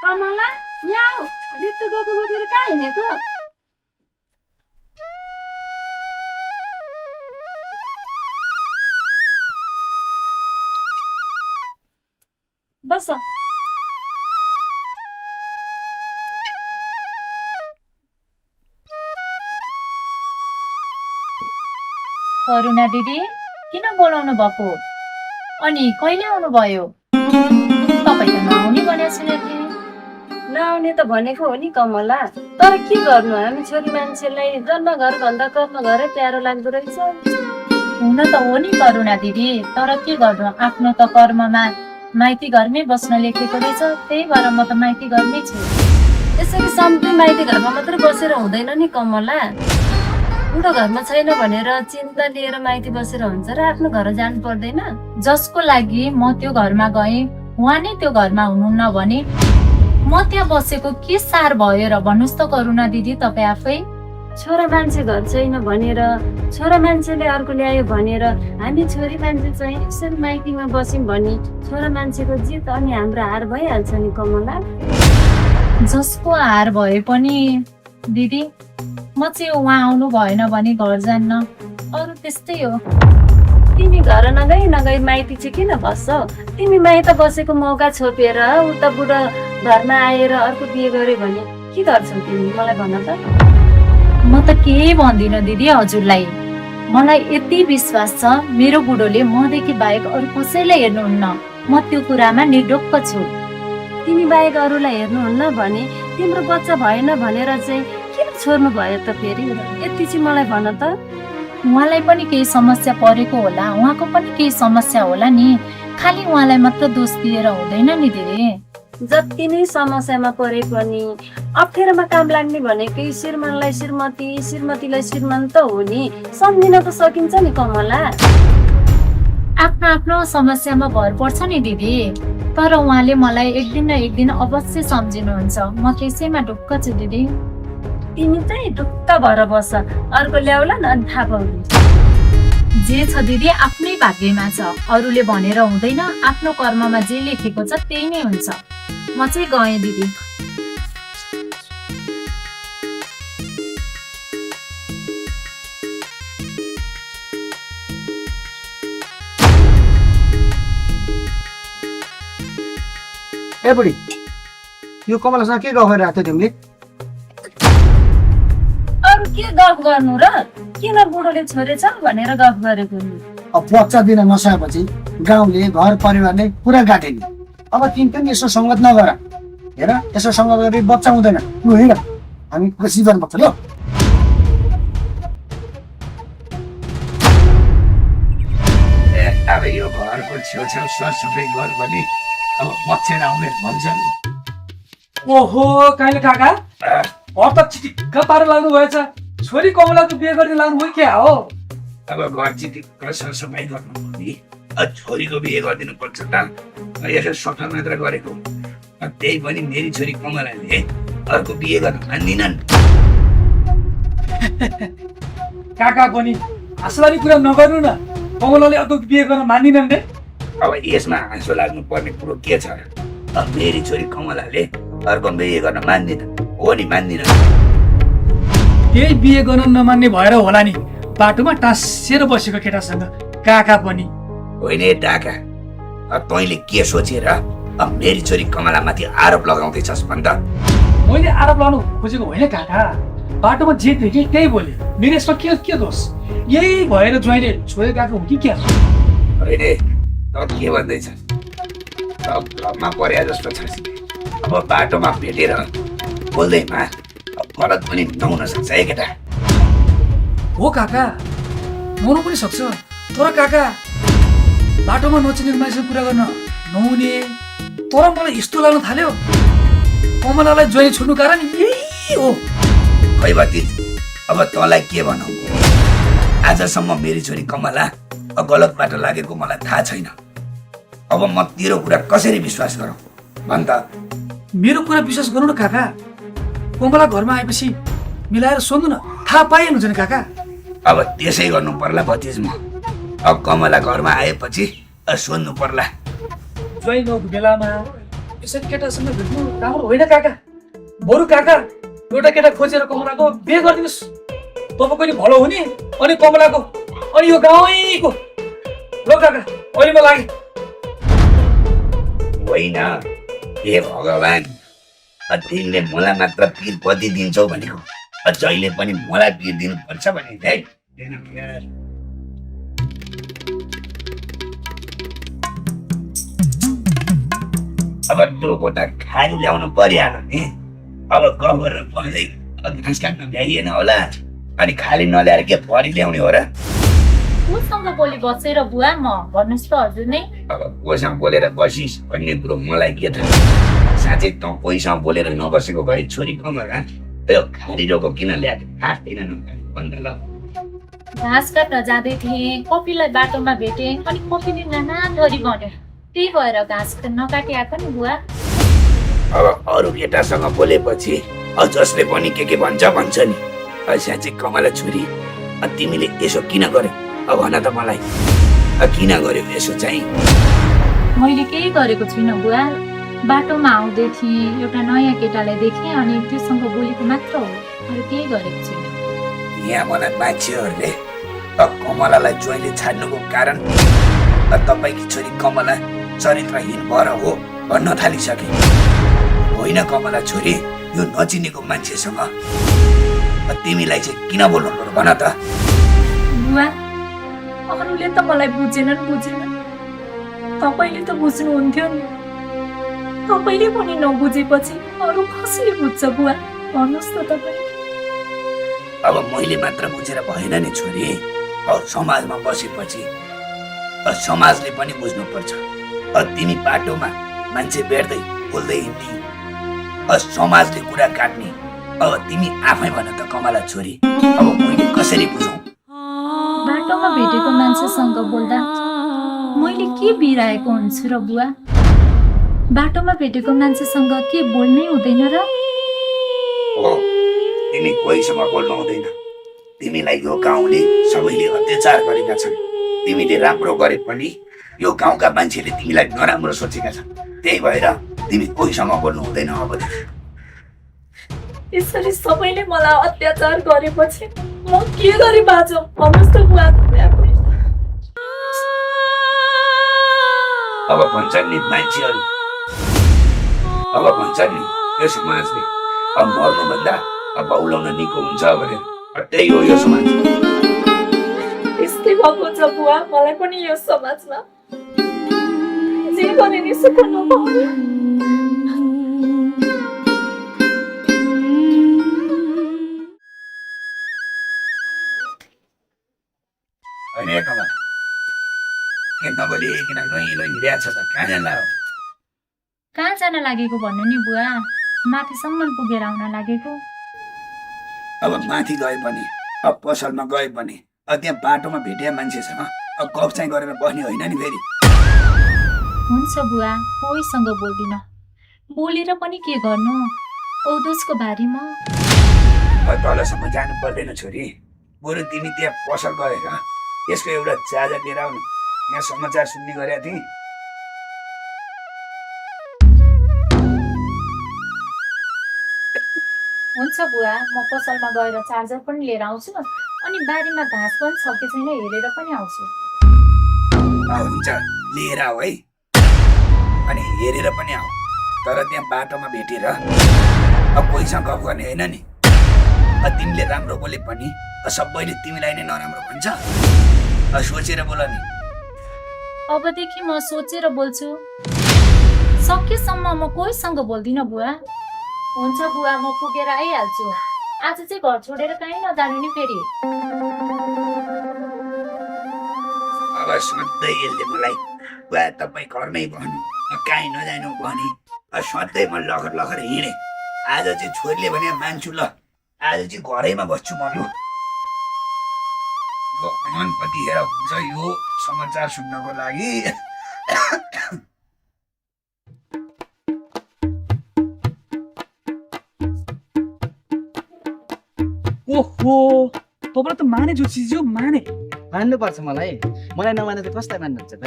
कमला यहाँ रित्तो गएको बोकेर कहाँ हिँडेको? बस करुणा दिदी किन बोलाउनु भएको? अनि कहिले आउनुभयो? तपाईँ त नआउने भनेको सुनेको थिएँ। नआउने त भनेको हो नि कमला, तर के गर्नु, हामी छोरी मान्छेलाई जन्म घर भन्दा कर्म घरै प्यारो लाग्दो रहेछ। हुन त हो नि करुणा दिदी, तर के गर्नु, आफ्नो त कर्ममा माइती घरमै बस्न लेखेको रहेछ। त्यही भएर म त माइती घरमै छु। यसरी सधैँ माइती घरमा मात्रै बसेर हुँदैन नि कमला। बुढो घरमा छैन भनेर चिन्ता लिएर माइती बसेर हुन्छ र आफ्नो घर जानु पर्दैन? जसको लागि म त्यो घरमा गएँ उहाँ नै त्यो घरमा हुनुहुन्न भने म त्यहाँ बसेको के सार भयो र भन्नुहोस् त करुणा दिदी तपाईँ आफै। छोरा मान्छे घर छैन भनेर, छोरा मान्छेले अर्को ल्यायो भनेर हामी छोरी मान्छे चाहिँ यसरी माइतीमा बस्यौँ भने छोरा मान्छेको जित अनि हाम्रो हार भइहाल्छ नि कमला। जसको हार भए पनि दिदी म चाहिँ उहाँ आउनु भएन भने घर जान्न, अरू त्यस्तै हो। तिमी घर नगई नगई माइती चाहिँ किन बस्छौ? तिमी माइत बसेको मौका छोपेर उता बुढो घरमा आएर अर्को बिहे गर्यो भने के गर्छौ तिमी? मलाई भन त। म त केही भन्दिनँ दिदी हजुरलाई। मलाई यति विश्वास छ मेरो बुढोले मदेखि बाहेक अरू कसैलाई हेर्नुहुन्न। म त्यो कुरामा निर्डोक्क छु। तिमी बाहेक अरूलाई हेर्नुहुन्न भने तिम्रो बच्चा भएन भनेर चाहिँ किन छोड्नु भयो त फेरि? यति चाहिँ मलाई भन त। उहाँलाई पनि केही समस्या परेको होला, उहाँको पनि केही समस्या होला नि। खालि उहाँलाई मात्र दोष दिएर हुँदैन नि दिदी। जति नै समस्यामा परे पनि अप्ठ्यारोमा काम लाग्ने भनेकै श्रीमानलाई श्रीमती, श्रीमतीलाई श्रीमान त हो नि। सम्झिन त सकिन्छ नि कमला। आफ्नो आफ्नो समस्यामा भर पर्छ नि दिदी, तर उहाँले मलाई एक दिन न एक दिन अवश्य सम्झिनुहुन्छ। म त्यसैमा ढुक्क छु दिदी। तिमी चाहिँ ढुक्क भएर बस्छ, अर्को ल्याउला न अनि थाहा पाउनु। जे छ दिदी आफ्नै भाग्यमा छ, अरूले भनेर हुँदैन। आफ्नो कर्ममा जे लेखेको छ त्यही नै हुन्छ। म चाहिँ गएँ दिदी। ए बुढी, यो कमलासँग के गफ गरिरहेको थियो तिमीले? अरू के गफ गर्नु र? किन बुढोले छोडेछ भनेर गफ गरेको नि। अब बच्चा दिन नसकेपछि गाउँले घर परिवारले पुरा गाँटे नि। अब तिमी पनि यसो सङ्गत नगर। हेर, यसो सङ्गत गरी बच्चा हुँदैन। लु हिँड, हामी कोसिस गर्नुपर्छ ल। अब यो घरको छेउछाउ सरसफाइ गर भने अब मच्छर आउने भन्छन्। ओहो काइले काका, घर त चिटिक्क पारेर लाग्नु भएछ। छोरी कमलाको बिहे गर्ने लाग्नु भयो क्या हो? अब घर चिटिक्क सरसफाइ गर्नु पर्ने, छोरीको बिहे गरिदिनु पर्छ त। यसो सफा मात्र गरेको, त्यही पनि मेरी छोरी कमलाले अर्को बिहे गर्न मान्दिनन्। काका पनि हाँसलानी कुरा नगर्नु न। कमलाले अर्को बिहे गर्न मान्दिनन् रे? अब यसमा हाँसो लाग्नु पर्ने कुरो के छ? अब मेरी छोरी कमलाले अर्को बिहे गर्न मान्दिन, हो नि मान्दिन। त्यही बिहे गर्न नमान्ने भएर होला नि बाटोमा टाँसेर बसेको केटासँग काका पनि। होइन डाका, तैँले के सोचेर अब मेरी छोरी कमलामाथि आरोप लगाउँदैछस् भन् त? मैले आरोप लगाउनु खोजेको होइन काका। बाटोमा जे देखेँ त्यही बोले। मेरो यसमा के दोष? यही भएर ज्वाइँले छोडेर गएको हो कि क्या? होइन, त के भन्दैछ? भ्रममा पर्या जस्तो छ। अब बाटोमा भेटेर बोल्दैमा गलत पनि नहुन सक्छ है केटा। हो काका, नहुनु पनि सक्छ। तर काका, बाटोमा नचिनेको मान्छेसँग कुरा गर्न नहुने। तर मलाई यस्तो लाग्न थाल्यो कमलालाई ज्वाइँ छोड्नु कारण यही हो। खै भतिज, अब तँलाई के भनौँ? आजसम्म मेरी छोरी कमला गलत बाटो लागेको मलाई थाहा छैन। अब म तेरो कुरा कसरी विश्वास गरौँ भन् त? मेरो कुरा विश्वास गर्नु न काका। कमला घरमा आएपछि मिलाएर सोध्नु न, थाहा पाइहाल्नु छैन काका। अब त्यसै गर्नु पर्ला भतिज। म अब कमला घरमा आएपछि सोध्नु पर्ला। ज्वाइँ नहुको बेलामा यसरी केटासँग भेट्नु राम्रो होइन काका। बरु काका एउटा केटा खोजेर कमलाको बिहे गरिदिनुहोस्। तपाईँको नि भलो हुने, अनि कमलाको, अनि यो गाउँको। ल काका, अहिले म लागेँ। होइन, हे भगवान्, तिमीले मलाई मात्र पिर कति दिन्छौ भनेको, जहिले पनि मलाई पिर दिनुपर्छ भने है। अब डोको त खाली ल्याउनु परिहाल्यो नि। अब गबर पर्दै घाँस काट्न भ्याइएन होला, अनि खाली नल्याएर के फरी ल्याउने हो र? कोसँग बोली बसेर बुवा म भन्नुहोस् त हजुर नै। अब कोसँग बोलेर बसिस् भन्ने कुरो मलाई के थाहा? साँच्चै तँ कोहीसँग बोलेर नबसेको भए छोरी कमला यो खाली डोको किन ल्याएको थाहा थिएन भन्दा ल। घाँस काट्न जाँदै थिएँ, कपिलाई बाटोमा भेटेँ, अनि कपिले नाना थरी भन्यो। त्यही भएर घाँस नकाटी आएको नि बुवा। अब अरू केटासँग बोलेपछि जसले पनि के भन्छ नि। साँच्चै कमला छोरी, तिमीले यसो किन गर्यो? अब भन त मलाई, किन गर्यो यसो चाहिँ? मैले केही गरेको छुइनँ बुवा। बाटोमा आउँदै थिएँ, एउटा नयाँ केटालाई देखेँ अनि त्योसँग बोलेको मात्र हो। अरू केही गरेको छुइनँ। यहाँ मलाई मान्छेहरूले कमलालाई ज्वाइँले छाड्नुको कारण तपाईँकी छोरी कमला चरित्रहीन भएर हो भन्न थालिसके। होइन कमला छोरी, यो नचिनेको मान्छेसँग तिमीलाई चाहिँ किन बोल्नु पर्यो भन त? बुवा, अरूले त मलाई बुझेन। तपाईँले त बुझ्नुहुन्थ्यो नि। तपाईँले पनि नबुझेपछि अरू कसले बुझ्छ बुवा? भन्नुहोस् त तपाईँ। अब मैले मात्र बुझेर भएन नि छोरी। अब समाजमा बसेपछि समाजले पनि बुझ्नुपर्छ। तिमी बाटोमा मान्छे भेट्दै बोल्दै हिँड्ने, समाजले कुरा काट्ने। अब तिमी आफै भन त कमला छोरी, अब मैले कसरी बुझौँ? बाटोमा भेटेको मान्छेसँग बोल्दा मैले के बिराएको हुन्छु र बुवा? बाटोमा भेटेको मान्छेसँग के बोल्नै हुँदैन र? हो, तिमी कोहीसँग बोल्नु हुँदैन। तिमीलाई यो गाउँले सबैले अत्याचार गरेका छन्। तिमीले राम्रो गरे पनि यो गाउँका मान्छेले तिमीलाई नराम्रो सोचेका छन्। त्यही भएर तिमी कोहीसँग बोल्नु हुँदैन अबदेखि। यसरी सबैले मलाई अत्याचार गरेपछि म के गरी बाँचौँ भन्नुहोस् त बुवा तपाईँ आफै। अब भन्छन् नि मान्छेहरू, अब भन्छन् नि यो समाजले अब मर्नुभन्दा अब औलाउन निको हुन्छ भनेर। त्यही हो यो समाज। यस्तै भएको छ बुवा, मलाई पनि यो समाजमा जे गरे नि सुख नपाउने। होइन कमा के नबोलिकन नोइ नोइ हिँडिरहेको छ त, कहाँ जान्ला हो? कहाँ जान लागेको भन्नु नि बुवा, माथिसम्म पुगेर आउन लागेको। अब माथि गए पनि अब पसलमा गए पनि अब त्यहाँ बाटोमा भेटिया मान्छेसँग अब गफ चाहिँ गरेर बस्ने होइन नि फेरि। हुन्छ बुवा, कोहीसँग बोल्दिन, बोलेर पनि के गर्नु, औदोसको बारीमा। अब तलसम्म जानु पर्दैन छोरी, बरु तिमी त्यहाँ पसल गएर यसको एउटा चार्जर लिएर आउनु। यहाँ समाचार सुन्ने गरेका थिएँ। हुन्छ बुवा, म पसलमा गएर चार्जर पनि लिएर आउँछु, अनि बारीमा घाँस पनि छ कि छैन हेरेर पनि आउँछु। हुन्छ लिएर आऊ है, अनि हेरेर पनि आऊ। तर त्यहाँ बाटोमा भेटेर अब कोहीसँग गफ गर्ने होइन नि। तिमीले राम्रो बोले पनि सबैले तिमीलाई नै नराम्रो भन्छ। सोचेर बोल नि। अबदेखि म सोचेर बोल्छु, सकेसम्म म कोहीसँग बोल्दिनँ बुवा। हुन्छ बुवा, म पुगेर आइहाल्छु। आज चाहिँ घर छोडेर कहीँ नजानु नि फेरि। अब सधैँ यसले मलाई बुवा तपाईँ घरमै बस्नु, कहीँ नजानु भने सधैँ म लखर लखर हिँडेँ। आज चाहिँ छोरीले भने मान्छु ल, आज चाहिँ घरैमा बस्छु म। यो मन कतिखेर हुन्छ यो समाचार सुन्नको लागि। ओहो, तपाईँलाई त माने जो चिज हो, माने मान्नुपर्छ मलाई। मलाई नमाने त कसलाई मान्नुहुन्छ त?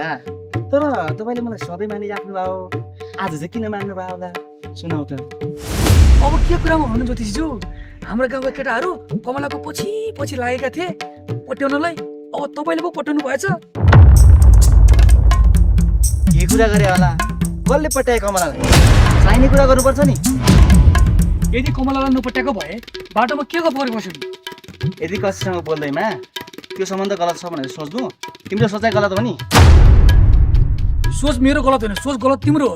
तर तपाईँले मलाई सधैँ मानिराख्नु भयो, आज चाहिँ किन मान्नु भयो होला? सुनाउ त। अब के कुरामा हुनु ज्योतिषज्यू, हाम्रो गाउँका केटाहरू कमलाको पछि पछि लागेका थिए पट्याउनलाई। अब तपाईँले पो पट्याउनु भएछ। के कुरा गरे होला? कसले पट्याए कमलालाई? चाहिने कुरा गर्नुपर्छ नि। यदि कमलालाई नपट्याएको भए बाटोमा के गफ गरेर बस्यो? यदि कसैसँग बोल्दैमा त्यो सम्बन्ध गलत छ भनेर सोच्नु, तिम्रो सोचाइ गलत हो नि। सोच मेरो गलत होइन, सोच गलत तिम्रो हो।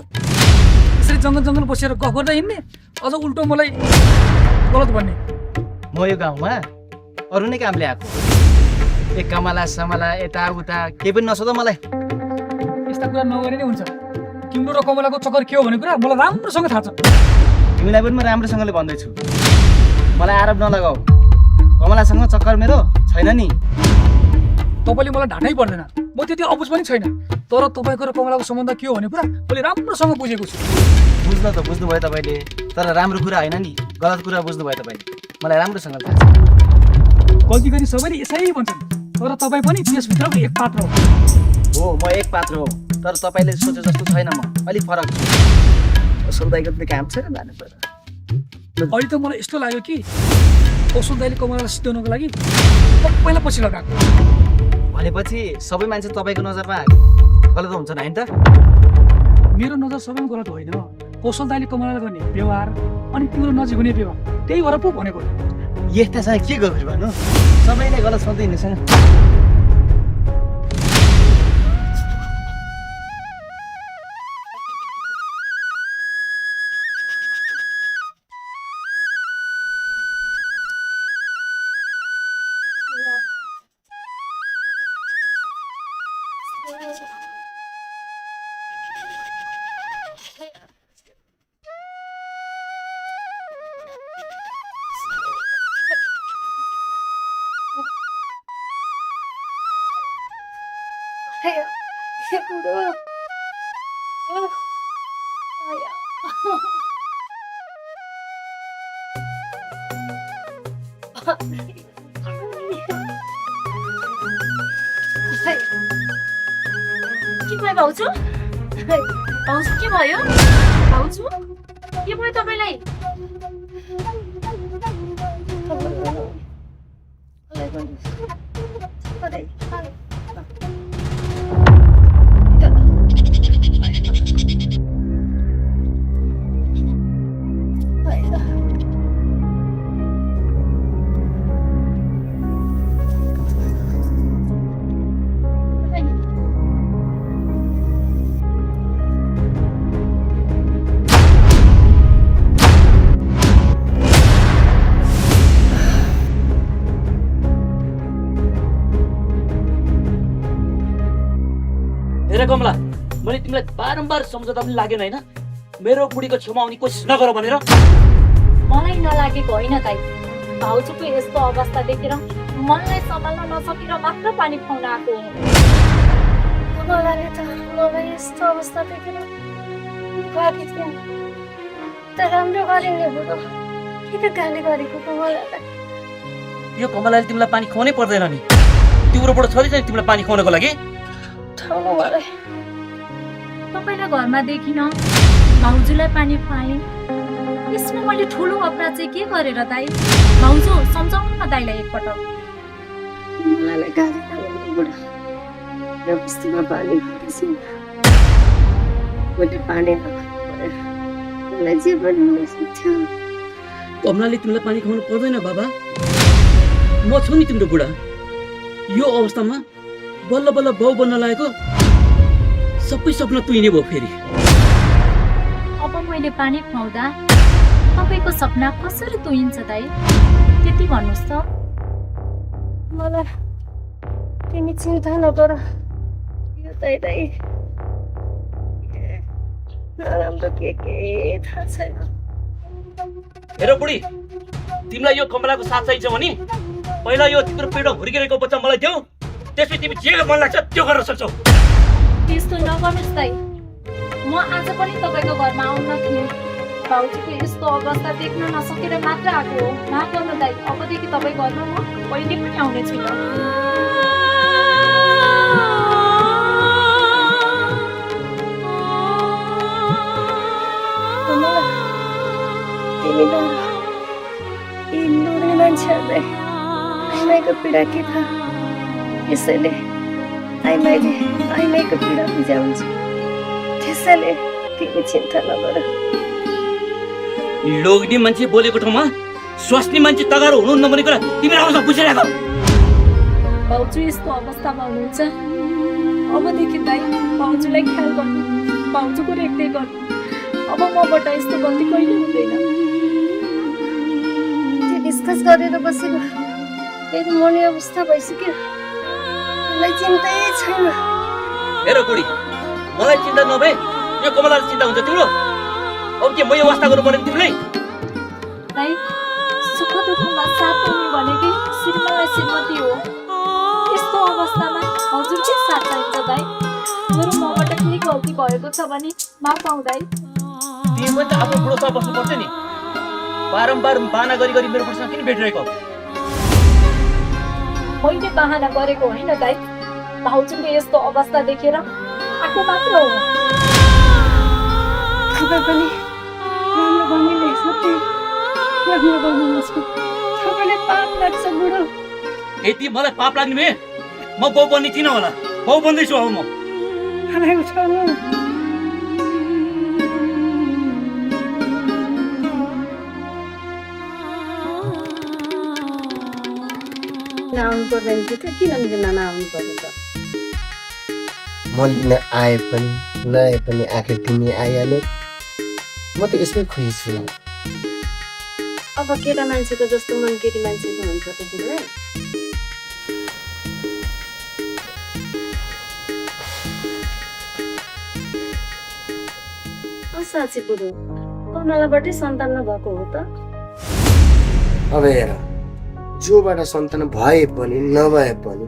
यसरी जङ्गल जङ्गल बसेर गफ गर्दा हिँड्ने, अझ उल्टो मलाई गलत भन्ने। म यो गाउँमा अरू नै कामले आएको, एक कमला समला यताउता केही पनि नसोध मलाई। यस्ता कुरा नगरे नै हुन्छ। तिम्रो र कमलाको चक्कर के हो भन्ने कुरा मलाई राम्रोसँग थाहा छ। तिमीलाई पनि म राम्रोसँगले भन्दैछु, मलाई आरोप नलगाऊ। कमलासँग चक्कर मेरो छैन नि। तपाईँले मलाई ढाँटै पर्दैन, म त्यति अबुझ पनि छैन। तर तपाईँको र कमलाको सम्बन्ध के हो भन्ने कुरा मैले राम्रोसँग बुझेको छु। बुझ्न त बुझ्नुभयो तपाईँले, तर राम्रो कुरा होइन नि, गलत कुरा बुझ्नुभयो तपाईँले। मलाई राम्रोसँग थाहा छ। गल्ती गरी सबैले यसै भन्छन्, तर तपाईँ पनि त्यसभित्रको एक पात्र हो। म एक पात्र हो, तर तपाईँले सोचे जस्तो छैन। म अलिक फरक छु। असोल दाइको पनि काम छैन जानु पर्यो। अहिले त मलाई यस्तो लाग्यो कि असोल दाइले कमलालाई सिद्धाउनको लागि सबैलाई पछि लगाएको। भनेपछि सबै मान्छे तपाईँको नजरमा गलत हुन्छ नि त? मेरो नजर सबैमा गलत होइन। कौशल दाइले कमलालाई गर्ने व्यवहार अनि तिम्रो नजिक हुने व्यवहार, त्यही भएर पो भनेको। यस्तासँग के गर्नु भन्नु? सबैले गलत सोच्दै हिँड्छन्। हे बुढो, के भयो भाउजू? भाउजू के भयो? भाउजू के भयो तपाईँलाई? हेर कमला, मैले तिमीलाई बारम्बार सम्झाउँदा पनि लागेन होइन? मेरो बुढीको छेउमा आउने कोसिस नगर भनेर। मलाई नलागेको होइन दाइ, भाउजूको यस्तो अवस्था देखेर मनलाई सम्हाल्न नसकेर मात्र पानी खुवाउन आएको हो। मलाई त मलाई यस्तो अवस्था देखेर गएको थिएन त राम्रो गरिने बुढो किन गाली गरेको त मलाई यो कमलाले तिमीलाई पानी खुवाउनै पर्दैन नि। तिम्रोबाट छँदैछ नि तिमीलाई पानी खुवाउनको लागि। ठाउँमा मलाई तपाईँलाई घरमा देखिन, भाउजूलाई पानी खुवाएँ। यसमा मैले ठुलो अपराध चाहिँ के गरेर दाइ? भाउजू सम्झाउनु न दाइलाई एकपटक। मलाई गाली नगर्नु बुढो। र बस्तीमा पानी खाँदैछु मैले पानी नखाएर मलाई जे पनि हुन सक्थ्यो। कमलाले तिमीलाई पानी खुवाउनु पर्दैन बाबा। म छु नि तिम्रो बुढा। यो अवस्थामा बल्ल बल्ल बाउ बन्न लागेको सबै सपना तुइने भयो फेरि। अब मैले पानी खुवाउँदा तपाईँको सपना कसरी तुइन्छ दाइ? त्यति भन्नुहोस् त। मलाई तिमी चिन्ता नगर। यो दाइ दाइ नराम्रो के थाहा छैन। हेर बुढी, तिमीलाई यो कमलाको साथ चाहिन्छ भने पहिला यो तिम्रो पेटमा हुर्किरहेको बच्चा मलाई देऊ, त्यसपछि तिमी जे मन लाग्छ त्यो गर्न सक्छौ। त्यस्तो नगर्नुहोस् दाइ। म आज पनि तपाईँको घरमा आउन थिएँ। भाउजूको यस्तो अवस्था देख्न नसकेर मात्र आएको हो। माफ गर्नु दाइ, अबदेखि तपाईँ घरमा म कहिले पनि आउने छुइनँ। तिमी यी लोग्ने मान्छेहरूलाई आइमाईको पीडा के थाहा? यसैले आइमाईको पीडा बुझाउँछ। त्यसैले तिमी चिन्ता नगर। लोग्ने मान्छे बोलेको ठाउँमा स्वास्नी मान्छे तगारो हुनुहुन्न भनेको कुरा तिमी आउँछ बुझिरहेको। भाउजू यस्तो अवस्थामा हुनुहुन्छ। अबदेखि दाइ भाउजूलाई ख्याल गर्नु, भाउजूको रेखदेख गर्नु। अब मबाट यस्तो गल्ती कहिले हुँदैन। त्यो डिस्कस गरेर बसेको फेरि मर्ने अवस्था भइसक्यो। मलाई चिन्तै छैन। हेर बुढी, मलाई चिन्ता नभए यो कमलालाई चिन्ता हुन्छ तिम्रो। अब के म यो अवस्था गर्नु पर्ने तिमीलाई? दाइ सुख दुःखमा साथ हुने भनेकै श्रीमानलाई श्रीमती हो। यस्तो अवस्थामा हजुरकै साथ चाहिन्छ दाइ। मेरो मबाट केही गल्ती भएको छ भने माफ पाऊ दाइ। तिमी पनि त आफ्नो बुढोसँग बस्नुपर्छ नि। बारम्बार बाहना गरी गरी मेरो बुढोसँग किन भेटिरहेको? मैले बाहना गरेको होइन दाइ। भाउजूको यस्तो अवस्था देखेर आएको मात्र हो। तपाईँ पनि राम्रो भन्ने सबै राम्रो गर्नुहोस्। तपाईँलाई पाप लाग्छ बुढो। यदि मलाई पाप लाग्ने भए म बाउ बन्ने थिइनँ होला। बाउ बन्दैछु अब म। मलाई उठाउनु। आउनु पर्दैन थियो त, किन नआउनु पर्यो त? म लिन आए पनि नआए पनि आखिर तिमी आइहाल्यो। म त यसमै खुसी छु। अब केटा मान्छेको जस्तो मन केटी मान्छेको हुन्छ त बुढो। साँच्ची बुढो कमलाबाटै सन्तान नभएको हो त? अब हेर, जोबाट सन्तान भए पनि नभए पनि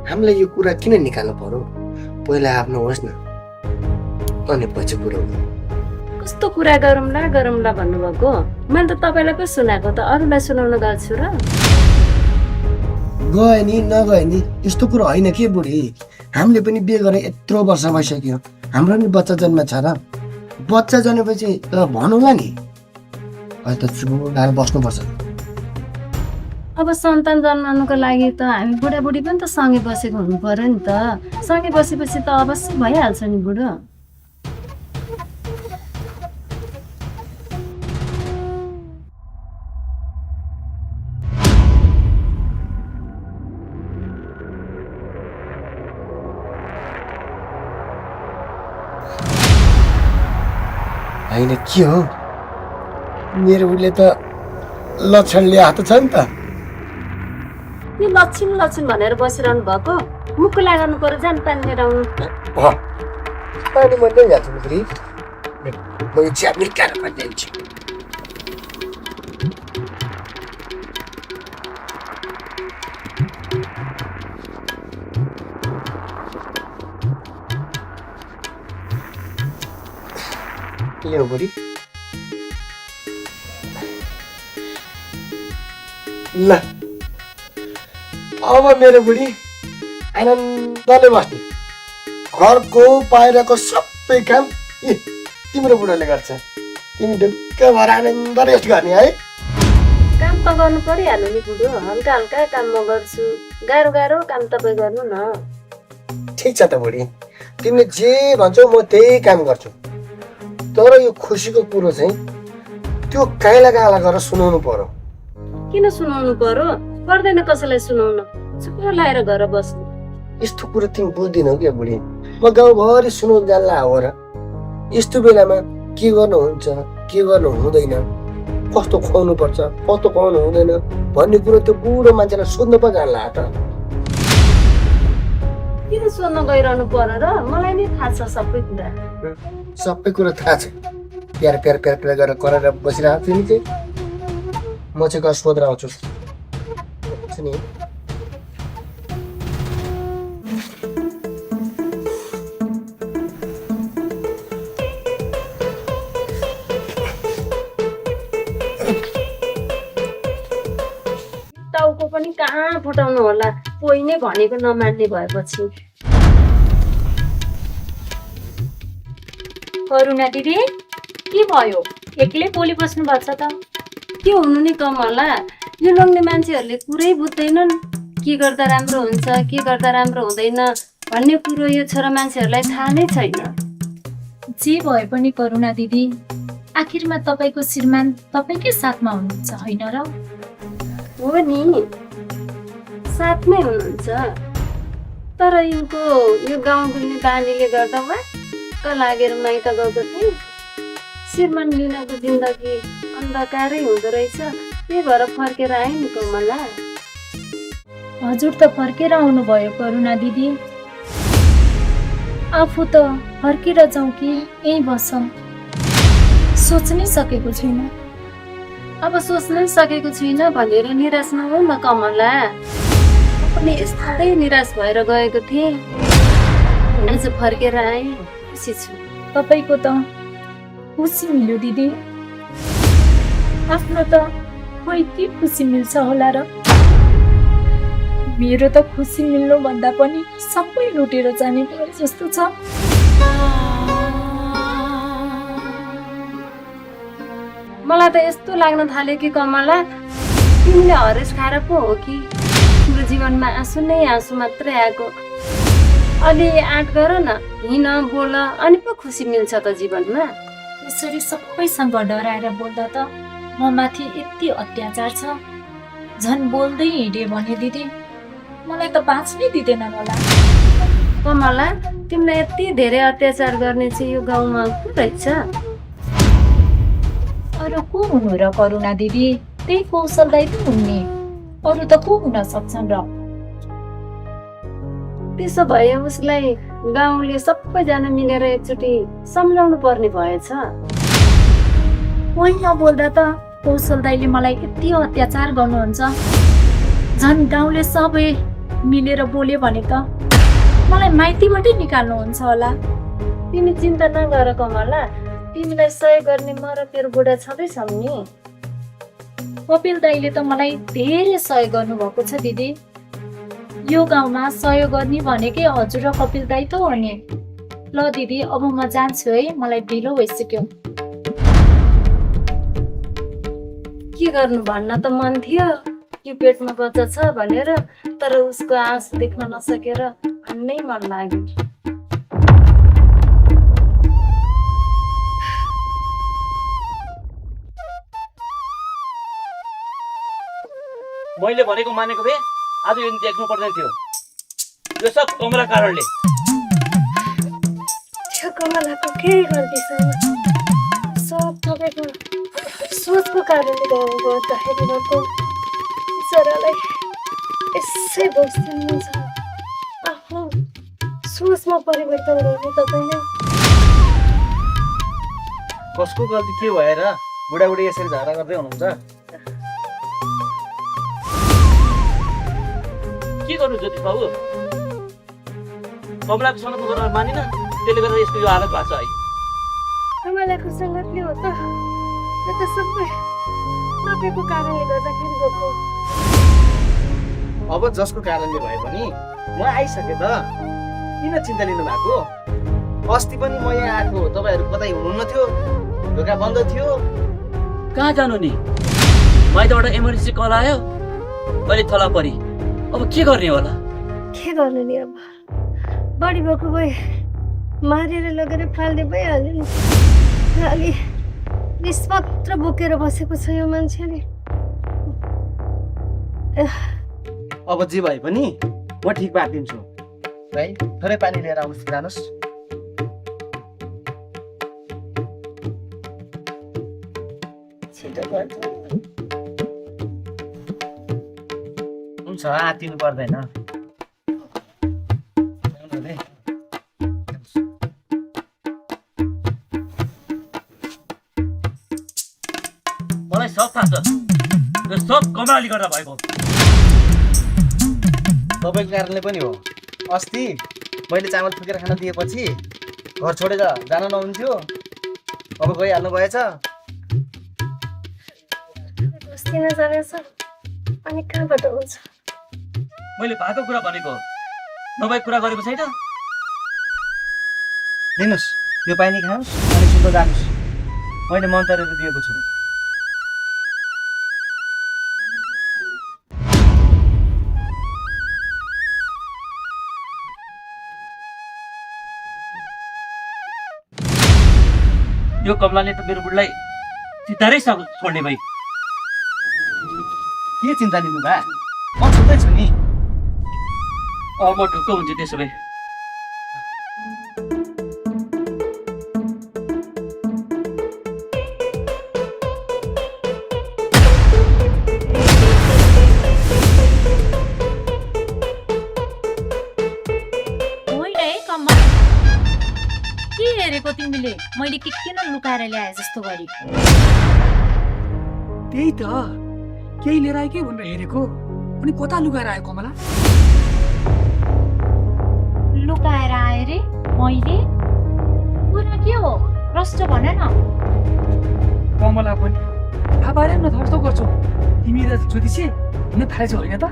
हामीलाई यो कुरा किन निकाल्नु पर्यो? पहिला आफ्नो होस् न, अनि पछि कुरो। कस्तो कुरा गरौँला भन्नुभएको? मैले त तपाईँलाई पो सुनाएको त, अरूलाई सुनाउन गएको छु र? गए नि नगए नि यस्तो कुरो होइन के बुढी। हामीले पनि बिहे गरेर यत्रो वर्ष भइसक्यो, हाम्रो नि बच्चा जन्म छ र। बच्चा जन्मेपछि भनौँला नि, अहिले त चुप लाएर बस्नुपर्छ। अब सन्तान जन्माउनुको लागि त हामी बुढाबुढी पनि त सँगै बसेको हुनु पर्यो नि त। सँगै बसेपछि त अवश्य भइहाल्छ नि बुढो। होइन के हो, मेरो उसले त लक्षण ल्याएको छ नि त। यो लक्षण भनेर बसिरहनु भएको, मुखको लगाउनु पर्यो, जान पानी लिएर आउनु। पानी मात्रै ल्याएको बुढी, म यो चिया मिर्काएर दिन्छु। ल्याऊ बुढी। ल अब मेरो बुढी आनन्दले बस्ने, घरको बाहिरको सबै काम तिम्रो बुढाले गर्छ। तिमी ढुक्क भएर आनन्द रेस्ट गर्ने है। काम त गर्नु परिहाल्यो नि बुढो, हल्का हल्का काम म गर्छु, गाह्रो काम तपाईँ गर्नु न। ठिक छ त बुढी, तिमीले जे भन्छौ म त्यही काम गर्छु। तर यो खुसीको कुरो चाहिँ त्यो काइला गरेर सुनाउनु पर्यो। किन सुनाउनु पर्यो? पर्दैन कसैलाई सुनाउन, चुप लाएर घर बस्नु। यस्तो कुरो तिमी बुझ्दिनौ क्या बुढी, म गाउँभरि सुनाउनु जान्ला हो र। यस्तो बेलामा के गर्नु हुन्छ, के गर्नु हुँदैन, कस्तो खुवाउनु पर्छ, कस्तो खुवाउनु हुँदैन भन्ने कुरो त्यो बुढो मान्छेलाई सोध्नु पो जान्ला त। किन सोध्न गइरहनु पर्यो र? मलाई नै थाहा छ सबै कुरा। सबै कुरो थाहा छ। प्यार गरेर गरेर बसिरहेको थिएँ नि चाहिँ म चाहिँ गएर सोधेर आउँछु नि। टाउको पनि कहाँ फुटाउनु होला, कोही नै भनेको नमान्ने भएपछि। करुणा दिदी के भयो? एक्लै बोली बस्नु भएको छ त? के हुनु नि कमला, यो लोग्ने मान्छेहरूले कुरै बुझ्दैनन्। के गर्दा राम्रो हुन्छ, के गर्दा राम्रो हुँदैन भन्ने कुरो यो छोरा मान्छेहरूलाई थाहा नै छैन। जे भए पनि करुणा दिदी, आखिरमा तपाईँको श्रीमान तपाईँकै साथमा हुनुहुन्छ होइन र? हो नि, साथमै हुनुहुन्छ। तर यिनको यो गाउँ बुल्ने बानीले गर्दा वाक्क लागेर माइत गएको थिएँ। श्रीमान लिनको जिन्दगी अन्धकारै हुँदो रहेछ, त्यही भएर फर्केर आएँ नि कमला। हजुर त फर्केर आउनुभयो करुणा दिदी, आफू त फर्केर जाउँ कि यहीँ बसौँ सोच्नै सकेको छैन। अब सोच्नै सकेको छुइनँ भनेर निराश नहौ न कमला। पनि यस्तै निराश भएर गएको थिएँ, आज फर्केर आएँ, खुसी छु। तपाईँको त खुसी मिल्यो दिदी, आफ्नो त खोइ के खुसी मिल्छ होला र। मेरो त खुसी मिल्नु भन्दा पनि सबै लुटेर जाने भयो जस्तो छ। मलाई त यस्तो लाग्न थाल्यो कि कमला, तिमीले हरेस खाएर पो हो कि तिम्रो जीवनमा आँसु नै आँसु मात्रै आएको। अलि आँट गर न, हिँड बोल, अनि पो खुसी मिल्छ त जीवनमा। यसरी सबैसँग डराएर बोल्दा त म माथि यति अत्याचार छ, झन् बोल्दै हिँडे भने दिदी मलाई त बाँच्नै दिँदैन होला। कमला, तिमीलाई यति धेरै अत्याचार गर्ने चाहिँ यो गाउँमा को रहेछ? अरू को हुनु र करुणा दिदी? त्यही कौशल दाइ त हुने, अरू त को हुन सक्छन् र? त्यसो भए उसलाई गाउँले सबैजना मिलेर एकचोटि सम्झाउनु पर्ने भएछ। कोही नबोल्दा त कौशल दाइले मलाई यति अत्याचार गर्नुहुन्छ, झन् गाउँले सबै मिलेर बोल्यो भने त मलाई माइतीबाटै निकाल्नुहुन्छ होला। तिमी चिन्ता नगर कमला, तिमीलाई सहयोग गर्ने म र तेरो बुढा छँदैछौ नि। कपिल दाइले त मलाई धेरै सहयोग गर्नुभएको छ दिदी। यो गाउँमा सहयोग गर्ने भनेकै हजुर र कपिल दाइ त हो नि। ल दिदी अब म जान्छु है, मलाई ढिलो भइसक्यो। के गर्नु भन्न त मन थियो कि पेटमा बच्चा छ भनेर, तर उसको आँसु देख्न नसकेर भन्नै मन लाग्यो। मैले भनेको मानेको भए आज यो देख्नु पर्दैन थियो। यो सब कमला कारणले। त्यो कमलाको केही गल्ती छैन, सब तपाईँको सोचको कारणले गर्दाखेरि भएको। बिचरालाई यसै बस्दिनु छ, आफ्नो सोचमा परिवर्तन गर्नु तपाईँ। कसको गल्ती के भएर बुढाबुढी यसरी झगडा गर्दै हुनुहुन्छ? के गर्नु ज्योतिष बाबु, कमलाको सङ्गत गर्न मानिन, त्यसले गर्दा यसको यो हालत भएको छ है। कमलाको सङ्गतले हो त, यो त सबै तपाईँको कारणले गर्दाखेरि भएको। अब जसको कारणले भए पनि म आइसकेँ त, किन चिन्ता लिनु भएको? अस्ति पनि म यहाँ आएको, तपाईँहरू कतै हुनुहुन्न थियो, ढोका बन्द थियो। कहाँ जानु नि? माइतबाट इमर्जेन्सी कल आयो, अहिले थला परि। अब के गर्ने होला? के गर्नु नि अब, बढी भएको भए मारेर लगेर फाल्ने भइहाल्यो नि। अलि रिसपत्र बोकेर बसेको छ यो मान्छेले। अब जे भए पनि म ठिक पारिदिन्छु भाइ। थोरै पानी लिएर आउनुहोस्, जानुहोस्। हुन्छ, आत्तिनु पर्दैन। मलाई सब थाहा छ, यो सब कमलाले गर्दा भएको। तपाईँको कारणले पनि हो। अस्ति मैले चामल फुकेर खान दिएपछि घर छोडेर जान नहुन्थ्यो, अब गइहाल्नु भएछ। बस्दिन जानेछ अनि कहाँबाट हुन्छ? मैले भएको कुरा भनेको, नभए कुरा गरेको छैन। लिनुहोस्, यो पानी खानुहोस् अनि सुत्न जानुहोस्। मैले मन तरेर दिएको छु। यो कमलाले त मेरो बुढलाई सिधारै छोड्ने भई। के चिन्ता लिनु भए, म छुट्दैछु नि। अब म ढुक्क हुन्छु त्यसो भए। हेरेको तिमीले मैले के किन लुकाएर ल्याए जस्तो गरी? त्यही त, केही लिएर आयो कि भनेर हेरेको, अनि कता लुकाएर आयो कमला? लुकाएर आए रे मैले? कुरा के हो प्रश्न भन न। कमला पनि थाहा पाएर न थस्तो गर्छौ। तिमी र ज्योतिषी हुन थालेछौ होइन त?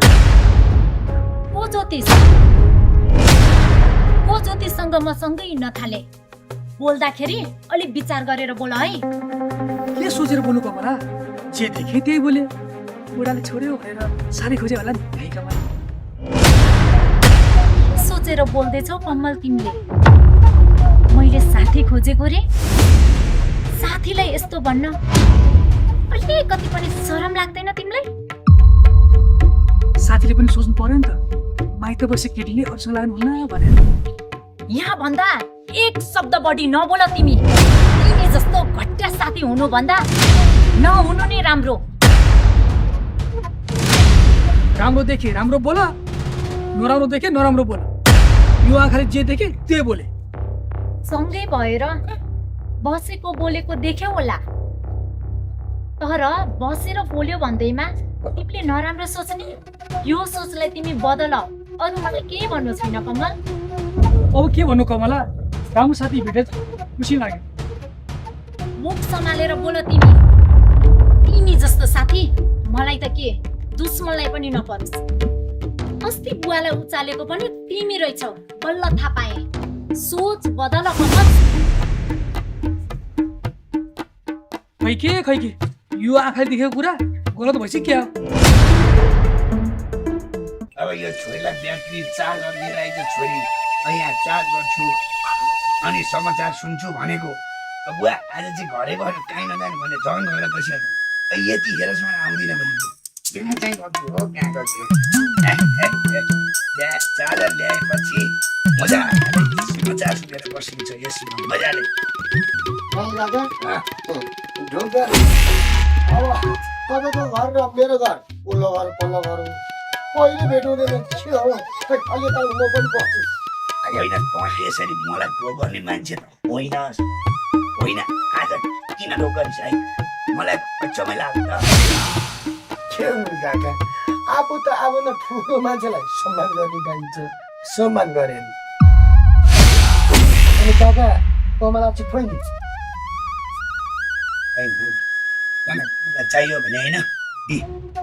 को ज्योतिष? को ज्योतिषसँग म सँगै हिँड्न थाले? बोल्दाखेरि अलिक विचार गरेर बोल है। के सोचेर बोल्नु कमला? जे देखे त्यही बोले। बुढाले छोड्यो भनेर सारी खोज्यो होला नि भाइ कमला। सोचेर बोल्दैछौ कमल तिमीले? मैले साथी खोजेको रे, साथीलाई यस्तो भन्न अलिकति पनि शरम लाग्दैन तिमीलाई? साथीले पनि सोच्नु पर्यो नि त, माइत बसे केटीले अरूसँग लाग्नुहुन्न भनेर। यहाँ भन्दा एक शब्द बढी नबोल तिमी। तिमी जस्तो घटिया साथी हुनु भन्दा नहुनु नै राम्रो। राम्रो देखे राम्रो बोल, नराम्रो देखे नराम्रो बोल। यो आँखाले जे देखे त्यही बोले। सँगै भएर बसेको बोलेको देख्यौ होला, तर बसेर बोल्यो भन्दैमा तिमीले नराम्रो सोच्ने। यो सोचलाई तिमी बदल, अरू मलाई केही भन्नु छैन कमल। अब के भन्नु कमला, राम्रो साथी भेटे खुसी लाग्यो। मुख सम्हालेर बोल तिमी। तिमी जस्तो साथी मलाई त के दुश्मनलाई पनि नपरोस्। अस्ति बुवालाई उचालेको पनि तिमी रहेछौ, बल्ल थाहा पाएँ। सोच बदल कमल। खै के यो आँखाले देखेको कुरा गलत भएपछि क्या हो? अब यो छोरीलाई ब्याट्री चार्ज गरिदिएर आएको छोरी यहाँ चार्ज गर्छु अनि समाचार सुन्छु भनेको बुवा आज चाहिँ घरै गएर काहीँ नजाने भने झगन गरेर बसिहाल्छ। यतिखेरसम्म आउँदिनँ भने बिना चाहिँ गर्छु हो कहाँ गर्छु चार्जर ल्याएपछि मजाले समाचार सुनेर बसिन्छ यसमा मजाले। ढुङ्गा अब तपाईँको घर र मेरो घर उल्लो घर पल्लो घर कहिले भेट हुँदैन के हो? खै अहिले त म पनि बस्छु। होइन तँ यसरी मलाई ढोक गर्ने मान्छे त होइन आज किन ढोक गरिस् है? मलाई अचम्मै लाग्छ। के हुनु काका, आफू त अब न ठुलो मान्छेलाई सम्मान गर्ने गाइन्छ, सम्मान गरे नि। अनि काका कमला चाहिँ खोइदिन्छ मलाई चाहियो भने होइन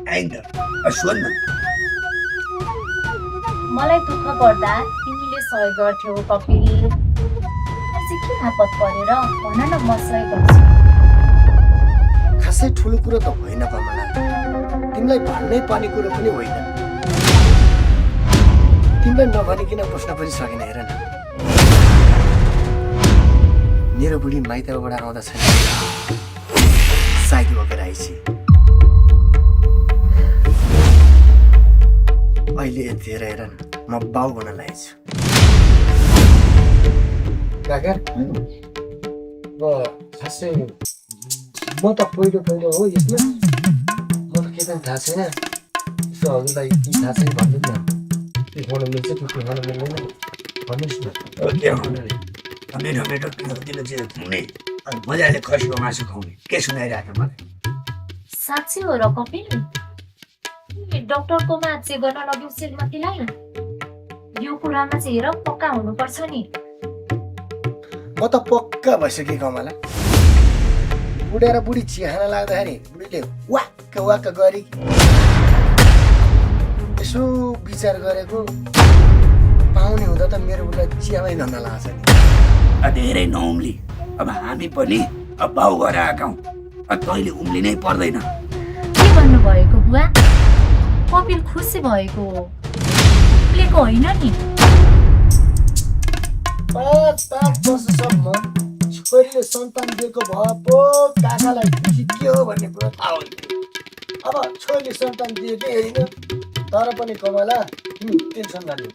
आइन त सुन न। मलाई दुःख पर्दा तिमीले सहयोग गर्थ्यौ कपिल। चाहिँ के आपत परेर भन न, म सहयोग गर्छु। खासै ठुलो कुरो त होइन कमला, तिमीलाई भन्नै पर्ने कुरो पनि होइन। तिमीलाई नभनिकन बस्न पनि सकेन। हेर न, मेरो बुढी माइतबाट आउँदा छैन, साइद बोकेर आइछि। अहिले यतिखेर हेर न, म बाउ बन्न लागेको छु। काका खासै म त पहिलो हो यसमा, म त के पनि थाहा छैन। यसो हजुरलाई के थाहा छैन भन्नु न, के खानु मिल्छ के खानु मिल्दैन भन्नुहोस् न। मिठो मिठो किलो चिज खुवाउने अनि मजाले खसीको मासु खुवाउने के सुनाइरहेको मलाई? साँच्चै हो र कपिल? डक्टरकोमा चेक गर्न लग्यौ श्रीमतीलाई? यो कुरामा चाहिँ हेर पक्का हुनुपर्छ नि। म त पक्का भइसकेँ कमला। बुढा र बुढी चिया खान लाग्दाखेरि बुढीले वाक्क वाक्क गरी यसो विचार गरेको पाउने हुँदा त मेरो बुढा चियामै धन्दा लाग्छ नि। धेरै नउम्ली, अब हामी पनि अब बाउ गरेर आएका हौँ, तैँले उम्लिनै पर्दैन। के भन्नुभएको बुवा? कपिल खुसी भएको हो, उम्लेको होइन नि। 5 वर्षसम्म छोरीले सन्तान दिएको भए पो काकालाई खुसी के हो भन्ने कुरो थाहा हुन्थ्यो। अब छोरीले सन्तान दिएकै होइन, तर पनि कमला तिमी टेन्सन नलिऊ,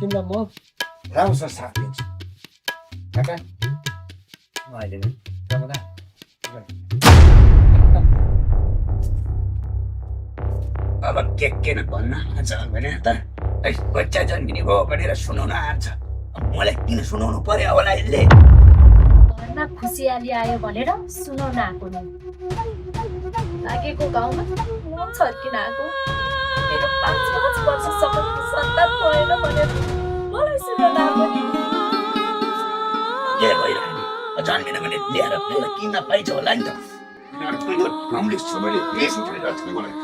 तिमीलाई म राम्रोसँग साथ दिन्छु। काका म अहिले नै कमला अब के न भन्न आँछ भने त बच्चा जन्मिने भयो भनेर सुनाउन आँछ। मलाई किन सुनाउनु पर्यो होला यसले? घरमा खुसियाली आयो भनेर सुनाउन आएको नि। लागेको गाउँमा म छर्किन आएको, मेरो 5 वर्षसम्म सन्तान भएन भनेर मलाई सुनाउन आएको नि। के भइरहने जन्मिन भने ल्याएर पहिला किन्न पाइन्छ होला नि त। गाउँले सबैले रिस उठाइरहेको छ मलाई।